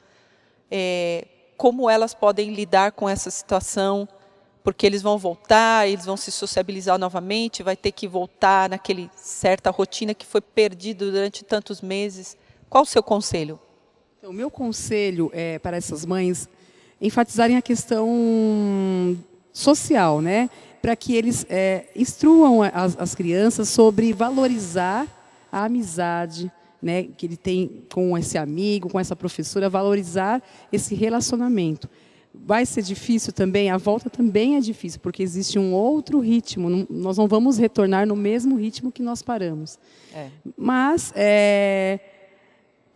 como elas podem lidar com essa situação? Porque eles vão voltar, eles vão se sociabilizar novamente, vai ter que voltar naquele certa rotina que foi perdida durante tantos meses. Qual o seu conselho? Então, o meu conselho é para essas mães enfatizarem a questão social, né? Para que eles instruam as crianças sobre valorizar a amizade, né, que ele tem com esse amigo, com essa professora, valorizar esse relacionamento. Vai ser difícil também, a volta também é difícil, porque existe um outro ritmo, nós não vamos retornar no mesmo ritmo que nós paramos. Mas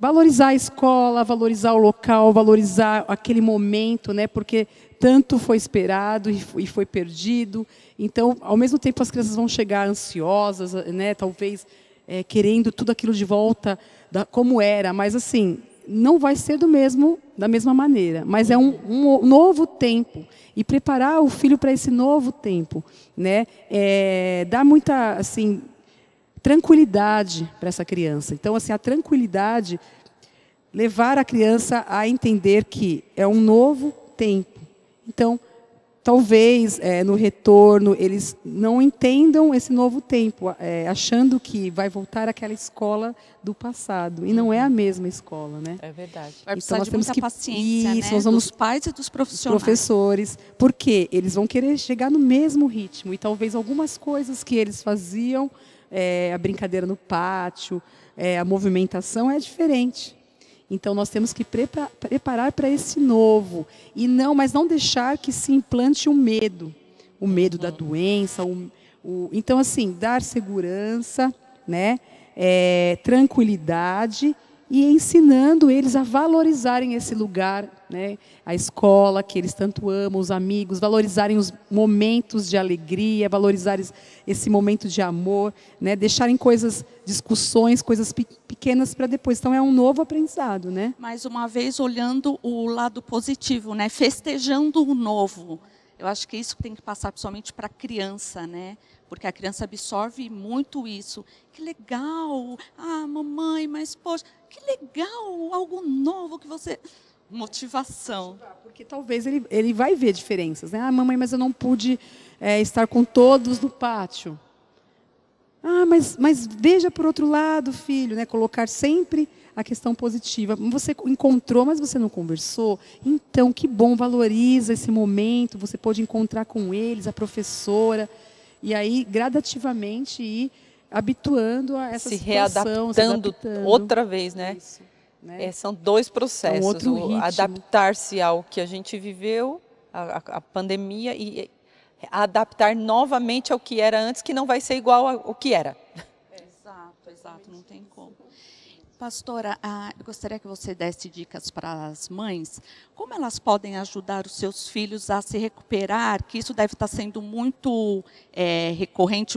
valorizar a escola, valorizar o local, valorizar aquele momento, né, porque tanto foi esperado e foi perdido. Então, ao mesmo tempo, as crianças vão chegar ansiosas, né, talvez querendo tudo aquilo de volta, como era, mas assim, não vai ser da mesma maneira, mas é um novo tempo. E preparar o filho para esse novo tempo, né, dá muita assim, tranquilidade para essa criança. Então, assim, a tranquilidade, levar a criança a entender que é um novo tempo. Então, talvez no retorno eles não entendam esse novo tempo, achando que vai voltar àquela escola do passado. E não é a mesma escola, né? É verdade. Vai precisar de muita paciência, isso, né? nós vamos, dos pais e dos profissionais. Professores, porque eles vão querer chegar no mesmo ritmo. E talvez algumas coisas que eles faziam, a brincadeira no pátio, a movimentação é diferente. Então, nós temos que preparar para esse novo. Mas não deixar que se implante o medo da doença. Então, assim, dar segurança, né, tranquilidade e ensinando eles a valorizarem esse lugar, né, a escola que eles tanto amam, os amigos, valorizarem os momentos de alegria, valorizarem esse momento de amor, né, deixarem discussões, coisas pequenas para depois. Então é um novo aprendizado, né? Mais uma vez, olhando o lado positivo, né, festejando o novo. Eu acho que isso tem que passar principalmente para a criança, né? Porque a criança absorve muito isso. Que legal! Ah, mamãe, mas poxa, que legal! Algo novo que você... Motivação. Porque talvez ele vai ver diferenças, né? Ah, mamãe, mas eu não pude estar com todos no pátio. Ah, mas veja por outro lado, filho, né? Colocar sempre a questão positiva. Você encontrou, mas você não conversou. Então, que bom, valoriza esse momento. Você pode encontrar com eles, a professora. E aí, gradativamente, ir habituando a essa situação. Se readaptando outra vez, né? Isso, né? São dois processos. outro ritmo. Adaptar-se ao que a gente viveu, a pandemia, e adaptar novamente ao que era antes, que não vai ser igual ao que era. Exato, não tem como. Pastora, eu gostaria que você desse dicas para as mães, como elas podem ajudar os seus filhos a se recuperar, que isso deve estar sendo muito recorrente,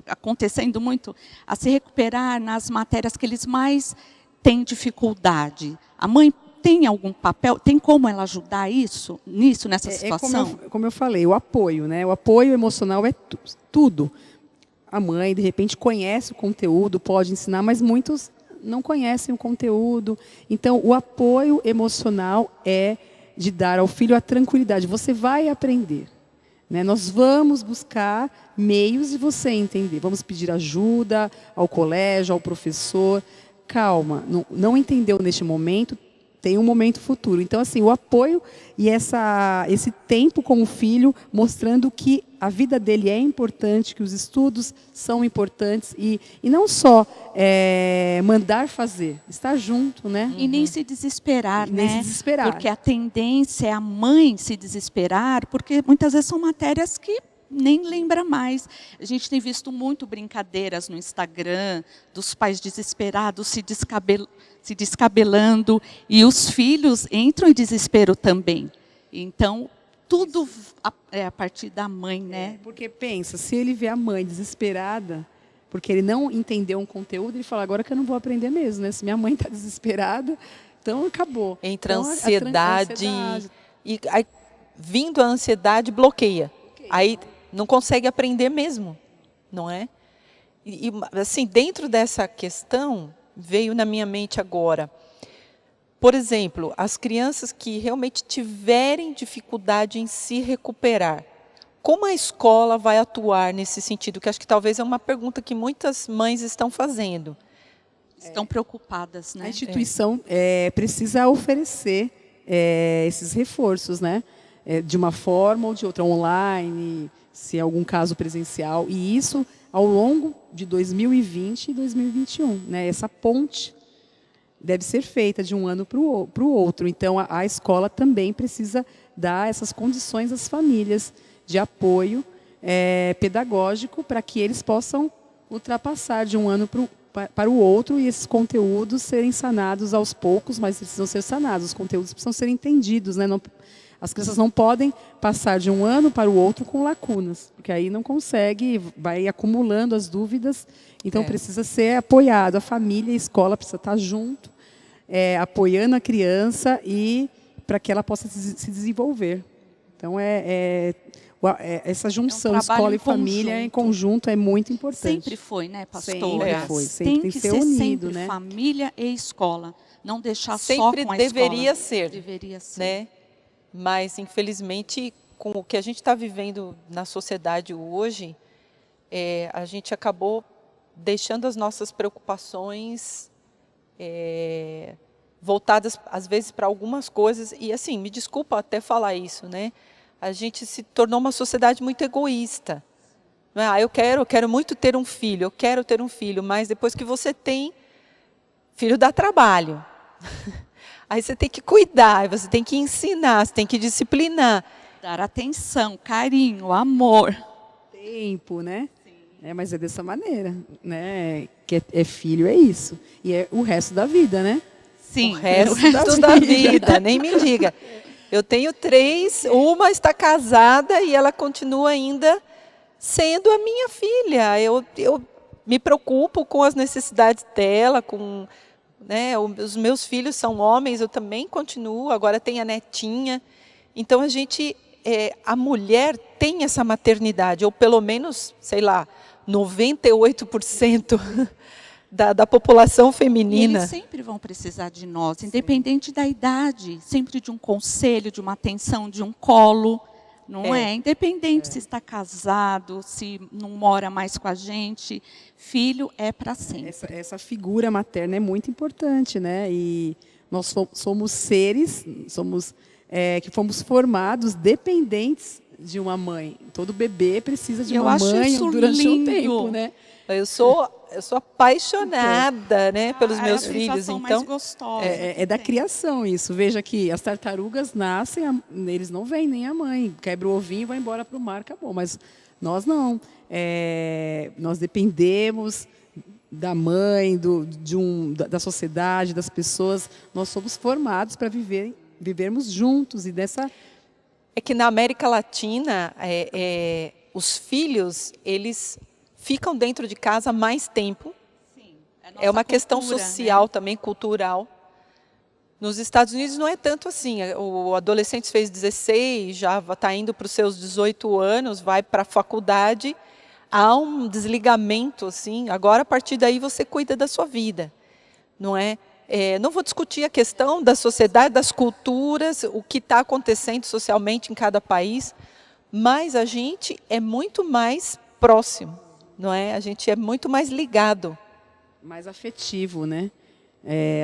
acontecendo muito, a se recuperar nas matérias que eles mais têm dificuldade. A mãe tem algum papel, tem como ela ajudar nessa situação? Como eu falei, o apoio, né? O apoio emocional é tudo. A mãe, de repente, conhece o conteúdo, pode ensinar, mas muitos não conhecem o conteúdo. Então, o apoio emocional é de dar ao filho a tranquilidade. Você vai aprender, né? Nós vamos buscar meios de você entender. Vamos pedir ajuda ao colégio, ao professor. Calma, não entendeu neste momento, tem um momento futuro. Então, assim, o apoio e esse tempo com o filho, mostrando que a vida dele é importante, que os estudos são importantes e não só mandar fazer, estar junto, né? E nem se desesperar, né? Nem se desesperar. Porque a tendência é a mãe se desesperar, porque muitas vezes são matérias que nem lembra mais. A gente tem visto muito brincadeiras no Instagram, dos pais desesperados se descabelando, e os filhos entram em desespero também. Então, tudo é a partir da mãe, né? Porque pensa, se ele vê a mãe desesperada, porque ele não entendeu um conteúdo, ele fala, agora que eu não vou aprender mesmo, né? Se minha mãe está desesperada, então acabou. Entra então, ansiedade, e aí, vindo a ansiedade, bloqueia. Aí não consegue aprender mesmo, não é? E assim, dentro dessa questão, veio na minha mente agora, por exemplo, as crianças que realmente tiverem dificuldade em se recuperar, como a escola vai atuar nesse sentido? Que acho que talvez é uma pergunta que muitas mães estão fazendo. Estão preocupadas, né? A instituição precisa oferecer esses reforços, né? De uma forma ou de outra, online, se é algum caso presencial. E isso ao longo de 2020 e 2021. Né? Essa ponte deve ser feita de um ano para o outro. Então, a escola também precisa dar essas condições às famílias de apoio pedagógico para que eles possam ultrapassar de um ano para o outro e esses conteúdos serem sanados aos poucos, mas precisam ser sanados. Os conteúdos precisam ser entendidos. Né? Não, as crianças não podem passar de um ano para o outro com lacunas, porque aí não consegue, vai acumulando as dúvidas. Então, precisa ser apoiado. A família e a escola precisa estar junto, apoiando a criança e para que ela possa se desenvolver. Então, essa junção escola e família em conjunto é muito importante. Sempre foi, né, pastora? Sempre foi. Sempre tem que ser unido, sempre né? família e escola. Não deixar Sempre só com a deveria escola. ser. Deveria ser. Né? Mas, infelizmente, com o que a gente está vivendo na sociedade hoje, a gente acabou deixando as nossas preocupações voltadas, às vezes, para algumas coisas. E, assim, me desculpa até falar isso, né? A gente se tornou uma sociedade muito egoísta. Não é? Eu quero muito ter um filho, eu quero ter um filho, mas depois que você tem, filho dá trabalho. Aí você tem que cuidar, você tem que ensinar, você tem que disciplinar. Dar atenção, carinho, amor. Tempo, né? Mas é dessa maneira, né? Que é filho, é isso. E é o resto da vida, né? Sim, O resto da vida, nem me diga. Eu tenho 3, uma está casada e ela continua ainda sendo a minha filha. Eu me preocupo com as necessidades dela, né, os meus filhos são homens, eu também continuo, agora tem a netinha. Então, a mulher tem essa maternidade, ou pelo menos, sei lá, 98% da população feminina. E eles sempre vão precisar de nós, independente da idade, sempre de um conselho, de uma atenção, de um colo, não é? Independente se está casado, se não mora mais com a gente, filho é para sempre. Essa figura materna é muito importante, né? E nós somos seres, que fomos formados dependentes de uma mãe. Todo bebê precisa de uma mãe durante um tempo, né? Eu sou apaixonada, né, pelos meus filhos. Então, mais gostosa. É da criação isso. Veja que as tartarugas nascem, eles não vêm nem a mãe. Quebra o ovinho e vai embora para o mar, acabou. Mas nós não. Nós dependemos da mãe, da sociedade, das pessoas. Nós somos formados para vivermos juntos. E dessa... É que na América Latina, os filhos, eles ficam dentro de casa mais tempo. Sim, é uma questão cultura, social, né? também, cultural. Nos Estados Unidos não é tanto assim. O adolescente fez 16, já está indo para os seus 18 anos, vai para a faculdade, há um desligamento, assim. Agora, a partir daí, você cuida da sua vida, não é? Não vou discutir a questão da sociedade, das culturas, o que está acontecendo socialmente em cada país, mas a gente é muito mais próximo, não é? A gente é muito mais ligado. Mais afetivo, né?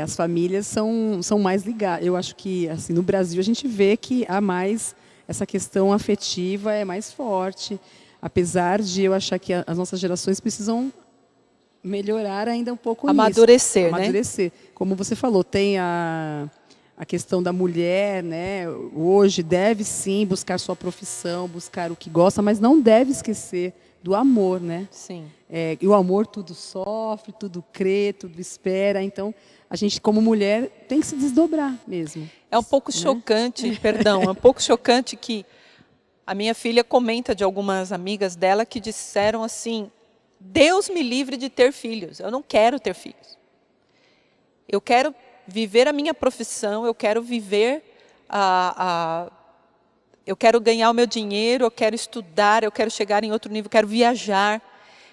As famílias são mais ligadas. Eu acho que assim, no Brasil a gente vê que há mais essa questão afetiva, é mais forte. Apesar de eu achar que as nossas gerações precisam melhorar ainda um pouco Amadurecer, nisso. né? Amadurecer. Como você falou, tem a a questão da mulher, né, hoje deve sim buscar sua profissão, buscar o que gosta, mas não deve esquecer do amor, né? Sim. E o amor tudo sofre, tudo crê, tudo espera. Então, a gente como mulher tem que se desdobrar mesmo. É um pouco chocante, perdão, é um pouco chocante que a minha filha comenta de algumas amigas dela que disseram assim: Deus me livre de ter filhos, eu não quero ter filhos. Eu quero viver a minha profissão, eu quero viver eu quero ganhar o meu dinheiro, eu quero estudar, eu quero chegar em outro nível, eu quero viajar.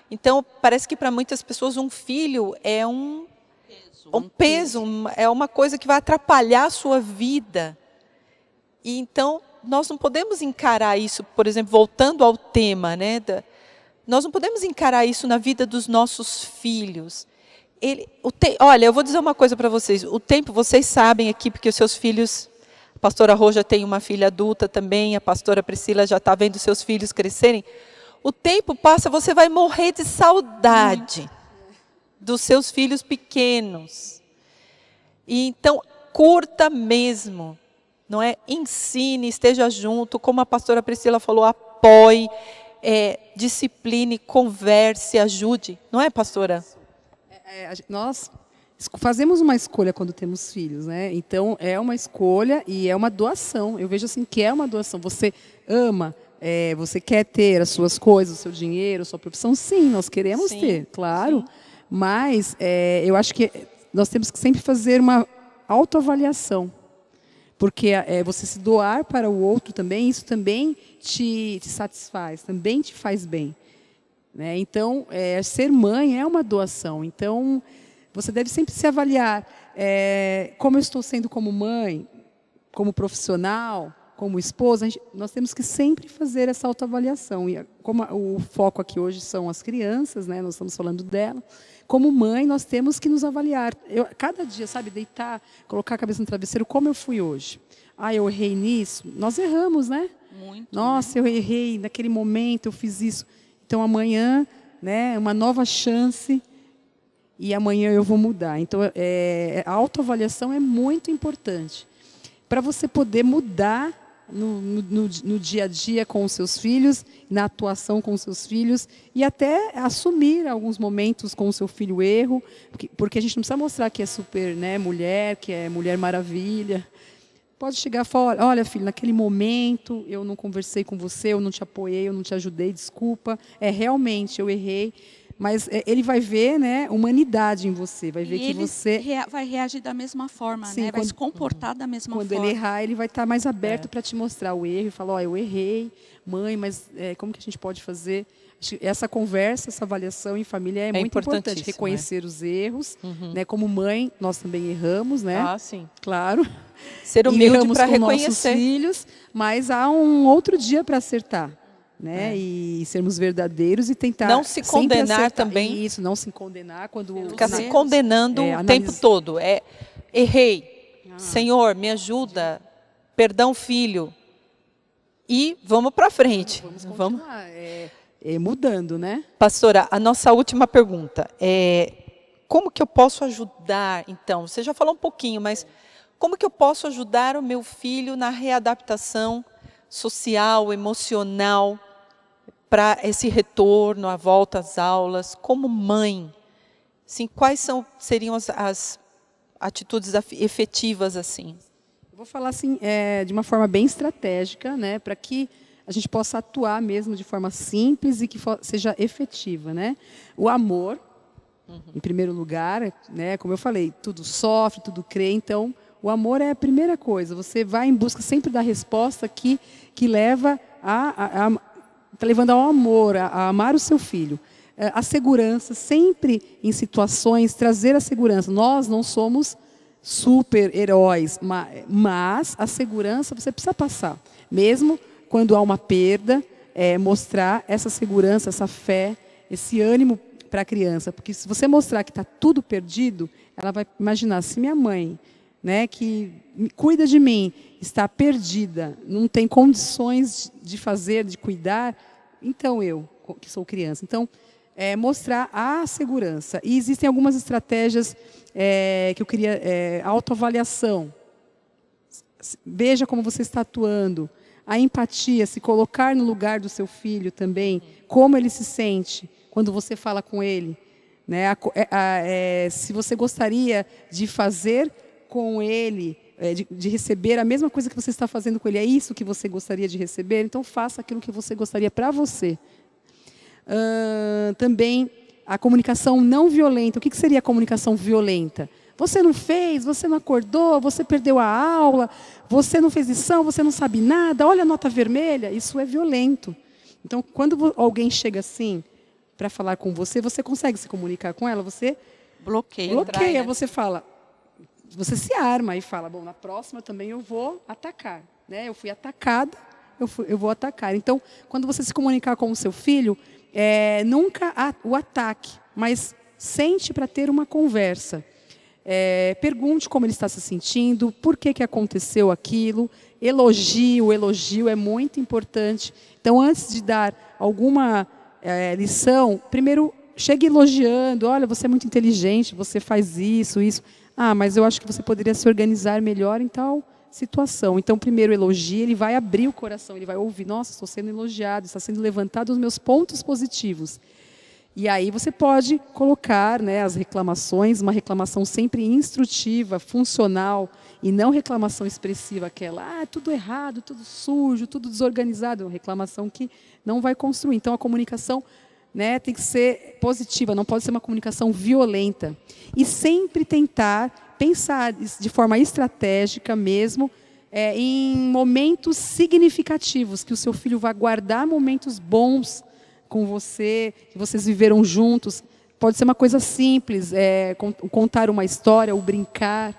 Então, parece que para muitas pessoas um filho é um peso, é uma coisa que vai atrapalhar a sua vida. E então, nós não podemos encarar isso, por exemplo, voltando ao tema, né, nós não podemos encarar isso na vida dos nossos filhos. Olha, eu vou dizer uma coisa para vocês. O tempo, vocês sabem aqui, porque os seus filhos... A pastora Rô já tem uma filha adulta também, a pastora Priscila já está vendo seus filhos crescerem. O tempo passa, você vai morrer de saudade dos seus filhos pequenos. E então, curta mesmo, não é? Ensine, esteja junto, como a pastora Priscila falou, apoie, discipline, converse, ajude. Não é, pastora? Nós fazemos uma escolha quando temos filhos, né? Então, é uma escolha e é uma doação. Eu vejo assim que é uma doação. Você ama, você quer ter as suas coisas, o seu dinheiro, a sua profissão. Sim, nós queremos ter, claro. Sim. Mas eu acho que nós temos que sempre fazer uma autoavaliação. Porque você se doar para o outro também, isso também te satisfaz, também te faz bem. Né? Então, ser mãe é uma doação. Então, você deve sempre se avaliar. Como eu estou sendo como mãe, como profissional, como esposa, nós temos que sempre fazer essa autoavaliação. E como o foco aqui hoje são as crianças, né? Nós estamos falando dela. Como mãe, nós temos que nos avaliar. Cada dia, sabe, deitar, colocar a cabeça no travesseiro, como eu fui hoje. Eu errei nisso. Nós erramos, né? Muito. Nossa, eu errei, naquele momento eu fiz isso. Então, amanhã, né, uma nova chance e amanhã eu vou mudar. Então, a autoavaliação é muito importante para você poder mudar no dia a dia com os seus filhos, na atuação com os seus filhos e até assumir alguns momentos com o seu filho o erro, porque a gente não precisa mostrar que é super, né, mulher, que é mulher maravilha. Pode chegar e falar: olha, filho, naquele momento eu não conversei com você, eu não te apoiei, eu não te ajudei, desculpa. Realmente, eu errei. Mas ele vai ver, né, humanidade em você, vai ver que você... vai reagir da mesma forma, Sim, né? Vai se comportar da mesma forma. Quando ele errar, ele vai estar mais aberto para te mostrar o erro e falar: eu errei, mãe, mas como que a gente pode fazer? Essa conversa, essa avaliação em família é muito importante. Reconhecer os erros. Né? Como mãe, nós também erramos, né? Sim. Claro. Ser humilde para reconhecer. Nossos filhos, mas há um outro dia para acertar. Né? E sermos verdadeiros e tentar não se condenar acertar. também. Isso, não se condenar quando ficar se condenando o tempo todo. Errei. Senhor, me ajuda. Perdão, filho. E vamos para frente. Vamos mudando, né? Pastora, a nossa última pergunta é: como que eu posso ajudar, então? Você já falou um pouquinho, mas como que eu posso ajudar o meu filho na readaptação social, emocional, para esse retorno, a volta às aulas, como mãe? Assim, quais seriam as atitudes efetivas assim? Eu vou falar assim, de uma forma bem estratégica, né, para que a gente possa atuar mesmo de forma simples e que seja efetiva, né? O amor, em primeiro lugar, né, como eu falei, tudo sofre, tudo crê, então o amor é a primeira coisa. Você vai em busca sempre da resposta que leva está levando ao amor, a amar o seu filho. A segurança, sempre em situações, trazer a segurança. Nós não somos super-heróis, mas a segurança você precisa passar. Mesmo quando há uma perda, mostrar essa segurança, essa fé, esse ânimo para a criança. Porque se você mostrar que está tudo perdido, ela vai imaginar: se minha mãe, né, que cuida de mim, está perdida, não tem condições de fazer, de cuidar, então eu, que sou criança. Então, mostrar a segurança. E existem algumas estratégias que eu queria, autoavaliação. veja como você está atuando. A empatia, se colocar no lugar do seu filho também, como ele se sente quando você fala com ele. Né? Se você gostaria de fazer com ele, de receber a mesma coisa que você está fazendo com ele, é isso que você gostaria de receber? Então faça aquilo que você gostaria para você. Também a comunicação não violenta. O que seria a comunicação violenta? Você não fez, você não acordou, você perdeu a aula, você não fez lição, você não sabe nada, olha a nota vermelha. Isso é violento. Então, quando alguém chega assim para falar com você, você consegue se comunicar com ela, você bloqueia, você fala, você se arma e fala, bom, na próxima também eu vou atacar. Né? Eu fui atacada, eu vou atacar. Então, quando você se comunicar com o seu filho, nunca o ataque, mas sente para ter uma conversa. Pergunte como ele está se sentindo, por que aconteceu aquilo, elogio, o elogio é muito importante. Então, antes de dar alguma lição, primeiro chegue elogiando, olha, você é muito inteligente, você faz isso. Mas eu acho que você poderia se organizar melhor em tal situação. Então, primeiro elogie, ele vai abrir o coração, ele vai ouvir, nossa, estou sendo elogiado, está sendo levantado os meus pontos positivos. E aí você pode colocar, né, as reclamações, uma reclamação sempre instrutiva, funcional, e não reclamação expressiva, aquela, tudo errado, tudo sujo, tudo desorganizado, uma reclamação que não vai construir. Então a comunicação, né, tem que ser positiva, não pode ser uma comunicação violenta. E sempre tentar pensar de forma estratégica mesmo, em momentos significativos, que o seu filho vai guardar momentos bons com você, que vocês viveram juntos. Pode ser uma coisa simples, contar uma história ou brincar.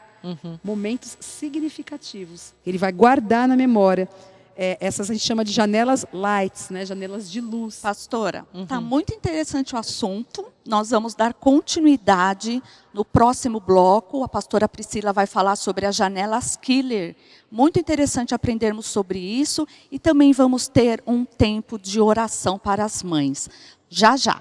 Momentos significativos. Ele vai guardar na memória. Essas a gente chama de janelas lights, né? Janelas de luz. Pastora, está muito interessante o assunto. Nós vamos dar continuidade no próximo bloco. A pastora Priscila vai falar sobre as janelas killer. Muito interessante aprendermos sobre isso. E também vamos ter um tempo de oração para as mães. Já, já.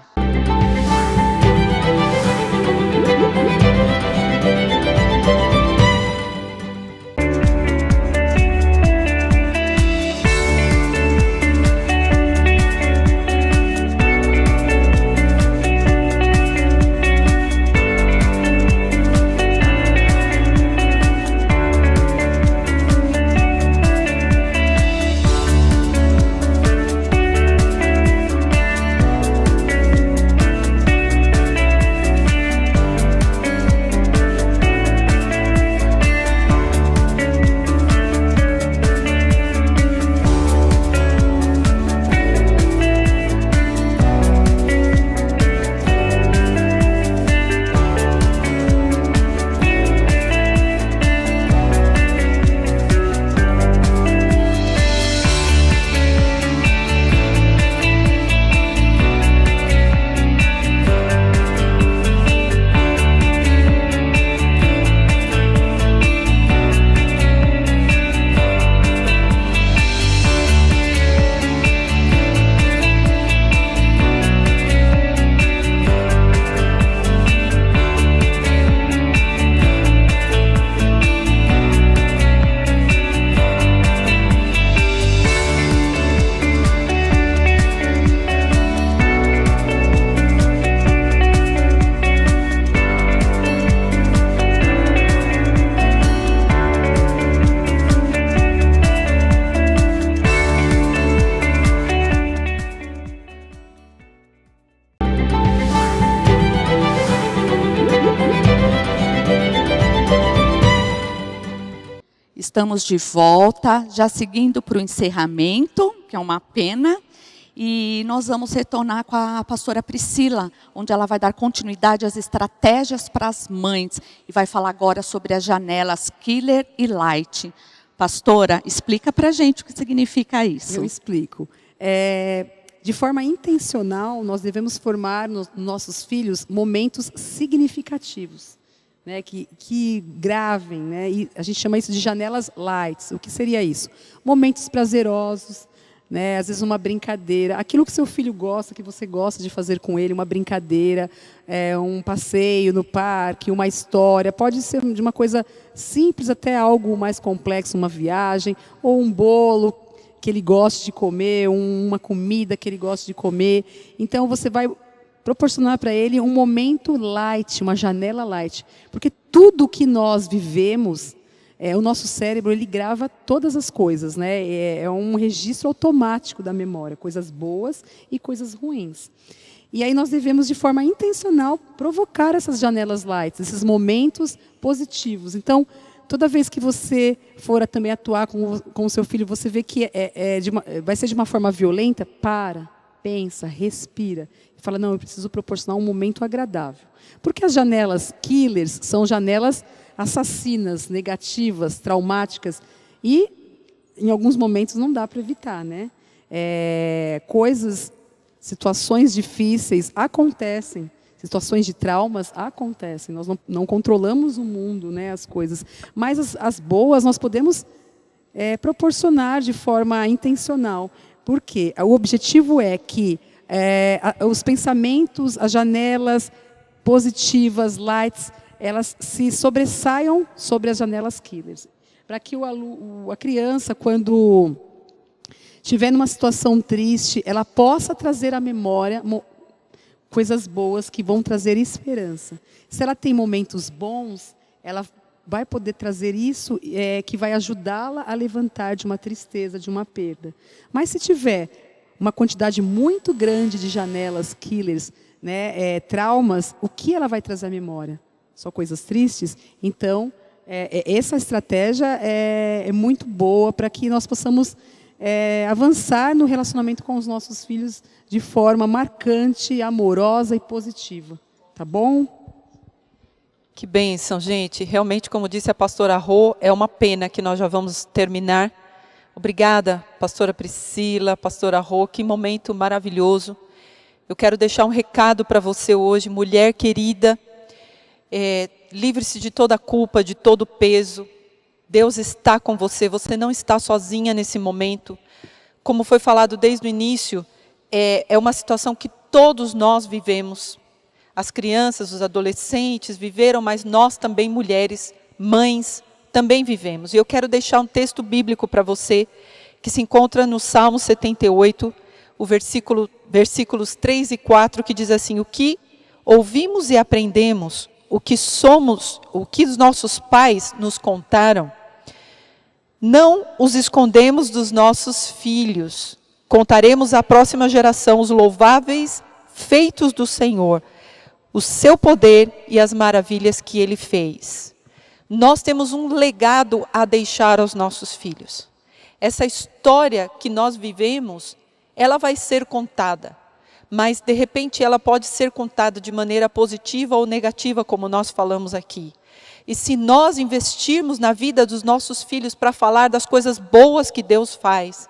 Estamos de volta, já seguindo para o encerramento, que é uma pena. E nós vamos retornar com a pastora Priscila, onde ela vai dar continuidade às estratégias para as mães. E vai falar agora sobre as janelas killer e light. Pastora, explica para a gente o que significa isso. Eu explico. De forma intencional, nós devemos formar nos nossos filhos momentos significativos. Né, que gravem, né, e a gente chama isso de janelas lights. O que seria isso? Momentos prazerosos, né? Às vezes uma brincadeira, aquilo que seu filho gosta, que você gosta de fazer com ele, uma brincadeira, um passeio no parque, uma história, pode ser de uma coisa simples até algo mais complexo, uma viagem, ou um bolo que ele goste de comer, uma comida que ele goste de comer. Então você vai proporcionar para ele um momento light, uma janela light, porque tudo que nós vivemos, o nosso cérebro, ele grava todas as coisas, né? É um registro automático da memória, coisas boas e coisas ruins. E aí nós devemos, de forma intencional, provocar essas janelas light, esses momentos positivos. Então, toda vez que você for também atuar com o seu filho, você vê que vai ser de uma forma violenta, pensa, respira. E fala, não, eu preciso proporcionar um momento agradável. Porque as janelas killers são janelas assassinas, negativas, traumáticas, e em alguns momentos não dá para evitar, né? Situações difíceis acontecem, situações de traumas acontecem, nós não controlamos o mundo, né, as coisas, mas as boas nós podemos proporcionar de forma intencional, porque o objetivo é que os pensamentos, as janelas positivas, lights, elas se sobressaiam sobre as janelas killers. Para que a criança, quando estiver numa situação triste, ela possa trazer à memória coisas boas que vão trazer esperança. Se ela tem momentos bons, ela vai poder trazer isso que vai ajudá-la a levantar de uma tristeza, de uma perda. Mas se tiver uma quantidade muito grande de janelas killers, né, traumas, o que ela vai trazer à memória? Só coisas tristes? Então, essa estratégia é muito boa para que nós possamos avançar no relacionamento com os nossos filhos de forma marcante, amorosa e positiva. Tá bom? Que bênção, gente. Realmente, como disse a pastora Rô, é uma pena que nós já vamos terminar. Obrigada, pastora Priscila, pastora Rô, que momento maravilhoso. Eu quero deixar um recado para você hoje, mulher querida. Livre-se de toda a culpa, de todo o peso. Deus está com você, você não está sozinha nesse momento. Como foi falado desde o início, é uma situação que todos nós vivemos. As crianças, os adolescentes viveram, mas nós também, mulheres, mães, também vivemos. E eu quero deixar um texto bíblico para você, que se encontra no Salmo 78, versículos 3 e 4, que diz assim: o que ouvimos e aprendemos, o que os nossos pais nos contaram, não os escondemos dos nossos filhos. Contaremos à próxima geração os louváveis feitos do Senhor, o seu poder e as maravilhas que Ele fez. Nós temos um legado a deixar aos nossos filhos. Essa história que nós vivemos, ela vai ser contada. Mas, de repente, ela pode ser contada de maneira positiva ou negativa, como nós falamos aqui. E se nós investirmos na vida dos nossos filhos para falar das coisas boas que Deus faz,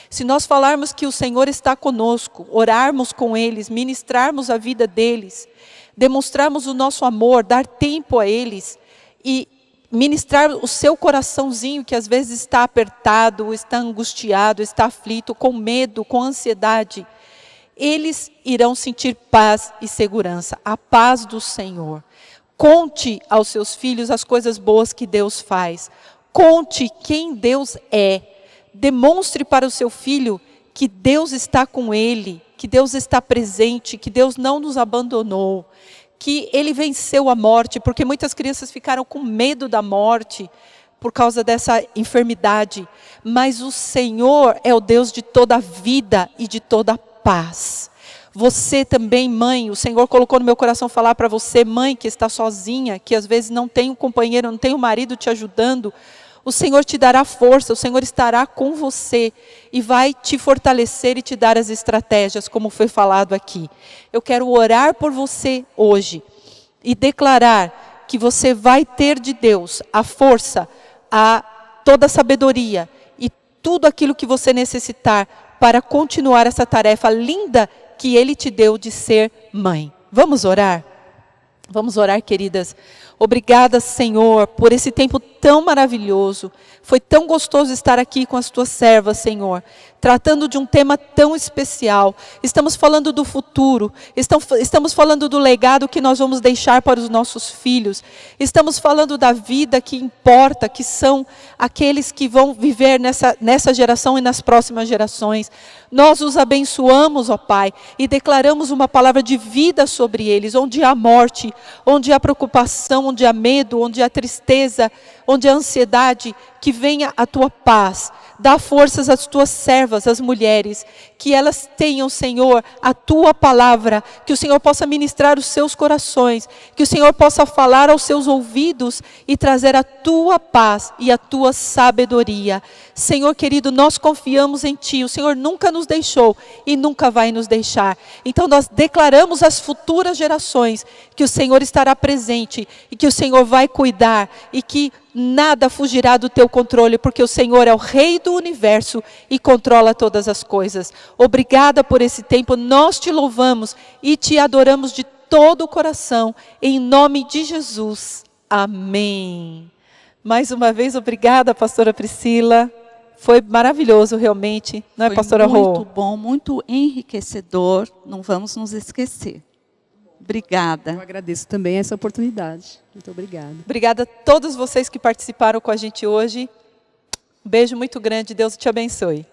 se nós falarmos que o Senhor está conosco, orarmos com eles, ministrarmos a vida deles, demonstrarmos o nosso amor, dar tempo a eles e ministrar o seu coraçãozinho que às vezes está apertado, está angustiado, está aflito, com medo, com ansiedade, eles irão sentir paz e segurança, a paz do Senhor. Conte aos seus filhos as coisas boas que Deus faz. Conte quem Deus é. Demonstre para o seu filho que Deus está com ele, que Deus está presente, que Deus não nos abandonou, que Ele venceu a morte, porque muitas crianças ficaram com medo da morte por causa dessa enfermidade. Mas o Senhor é o Deus de toda a vida e de toda a paz. Você também, mãe, o Senhor colocou no meu coração falar para você, mãe, que está sozinha, que às vezes não tem um companheiro, não tem um marido te ajudando. O Senhor te dará força, o Senhor estará com você e vai te fortalecer e te dar as estratégias, como foi falado aqui. Eu quero orar por você hoje e declarar que você vai ter de Deus a força, toda a sabedoria e tudo aquilo que você necessitar para continuar essa tarefa linda que Ele te deu de ser mãe. Vamos orar? Vamos orar, queridas. Obrigada, Senhor, por esse tempo tão maravilhoso. Foi tão gostoso estar aqui com as tuas servas, Senhor, tratando de um tema tão especial. Estamos falando do futuro, estamos falando do legado que nós vamos deixar para os nossos filhos. Estamos falando da vida que importa, que são aqueles que vão viver nessa geração e nas próximas gerações. Nós os abençoamos, ó Pai, e declaramos uma palavra de vida sobre eles, onde há morte, onde há preocupação, onde há medo, onde há tristeza, onde há ansiedade, que venha a tua paz. Dá forças às tuas servas, às mulheres, que elas tenham, Senhor, a tua palavra, que o Senhor possa ministrar os seus corações, que o Senhor possa falar aos seus ouvidos e trazer a tua paz e a tua sabedoria. Senhor querido, nós confiamos em Ti, o Senhor nunca nos deixou e nunca vai nos deixar. Então nós declaramos às futuras gerações que o Senhor estará presente e que o Senhor vai cuidar e que nada fugirá do teu controle, porque o Senhor é o Rei do universo e controla todas as coisas. Obrigada por esse tempo, nós te louvamos e te adoramos de todo o coração, em nome de Jesus. Amém. Mais uma vez, obrigada, pastora Priscila. Foi maravilhoso realmente, não é, pastora Rô? Foi muito bom, muito enriquecedor, não vamos nos esquecer. Obrigada. Eu agradeço também essa oportunidade. Muito obrigada. Obrigada a todos vocês que participaram com a gente hoje. Um beijo muito grande, Deus te abençoe.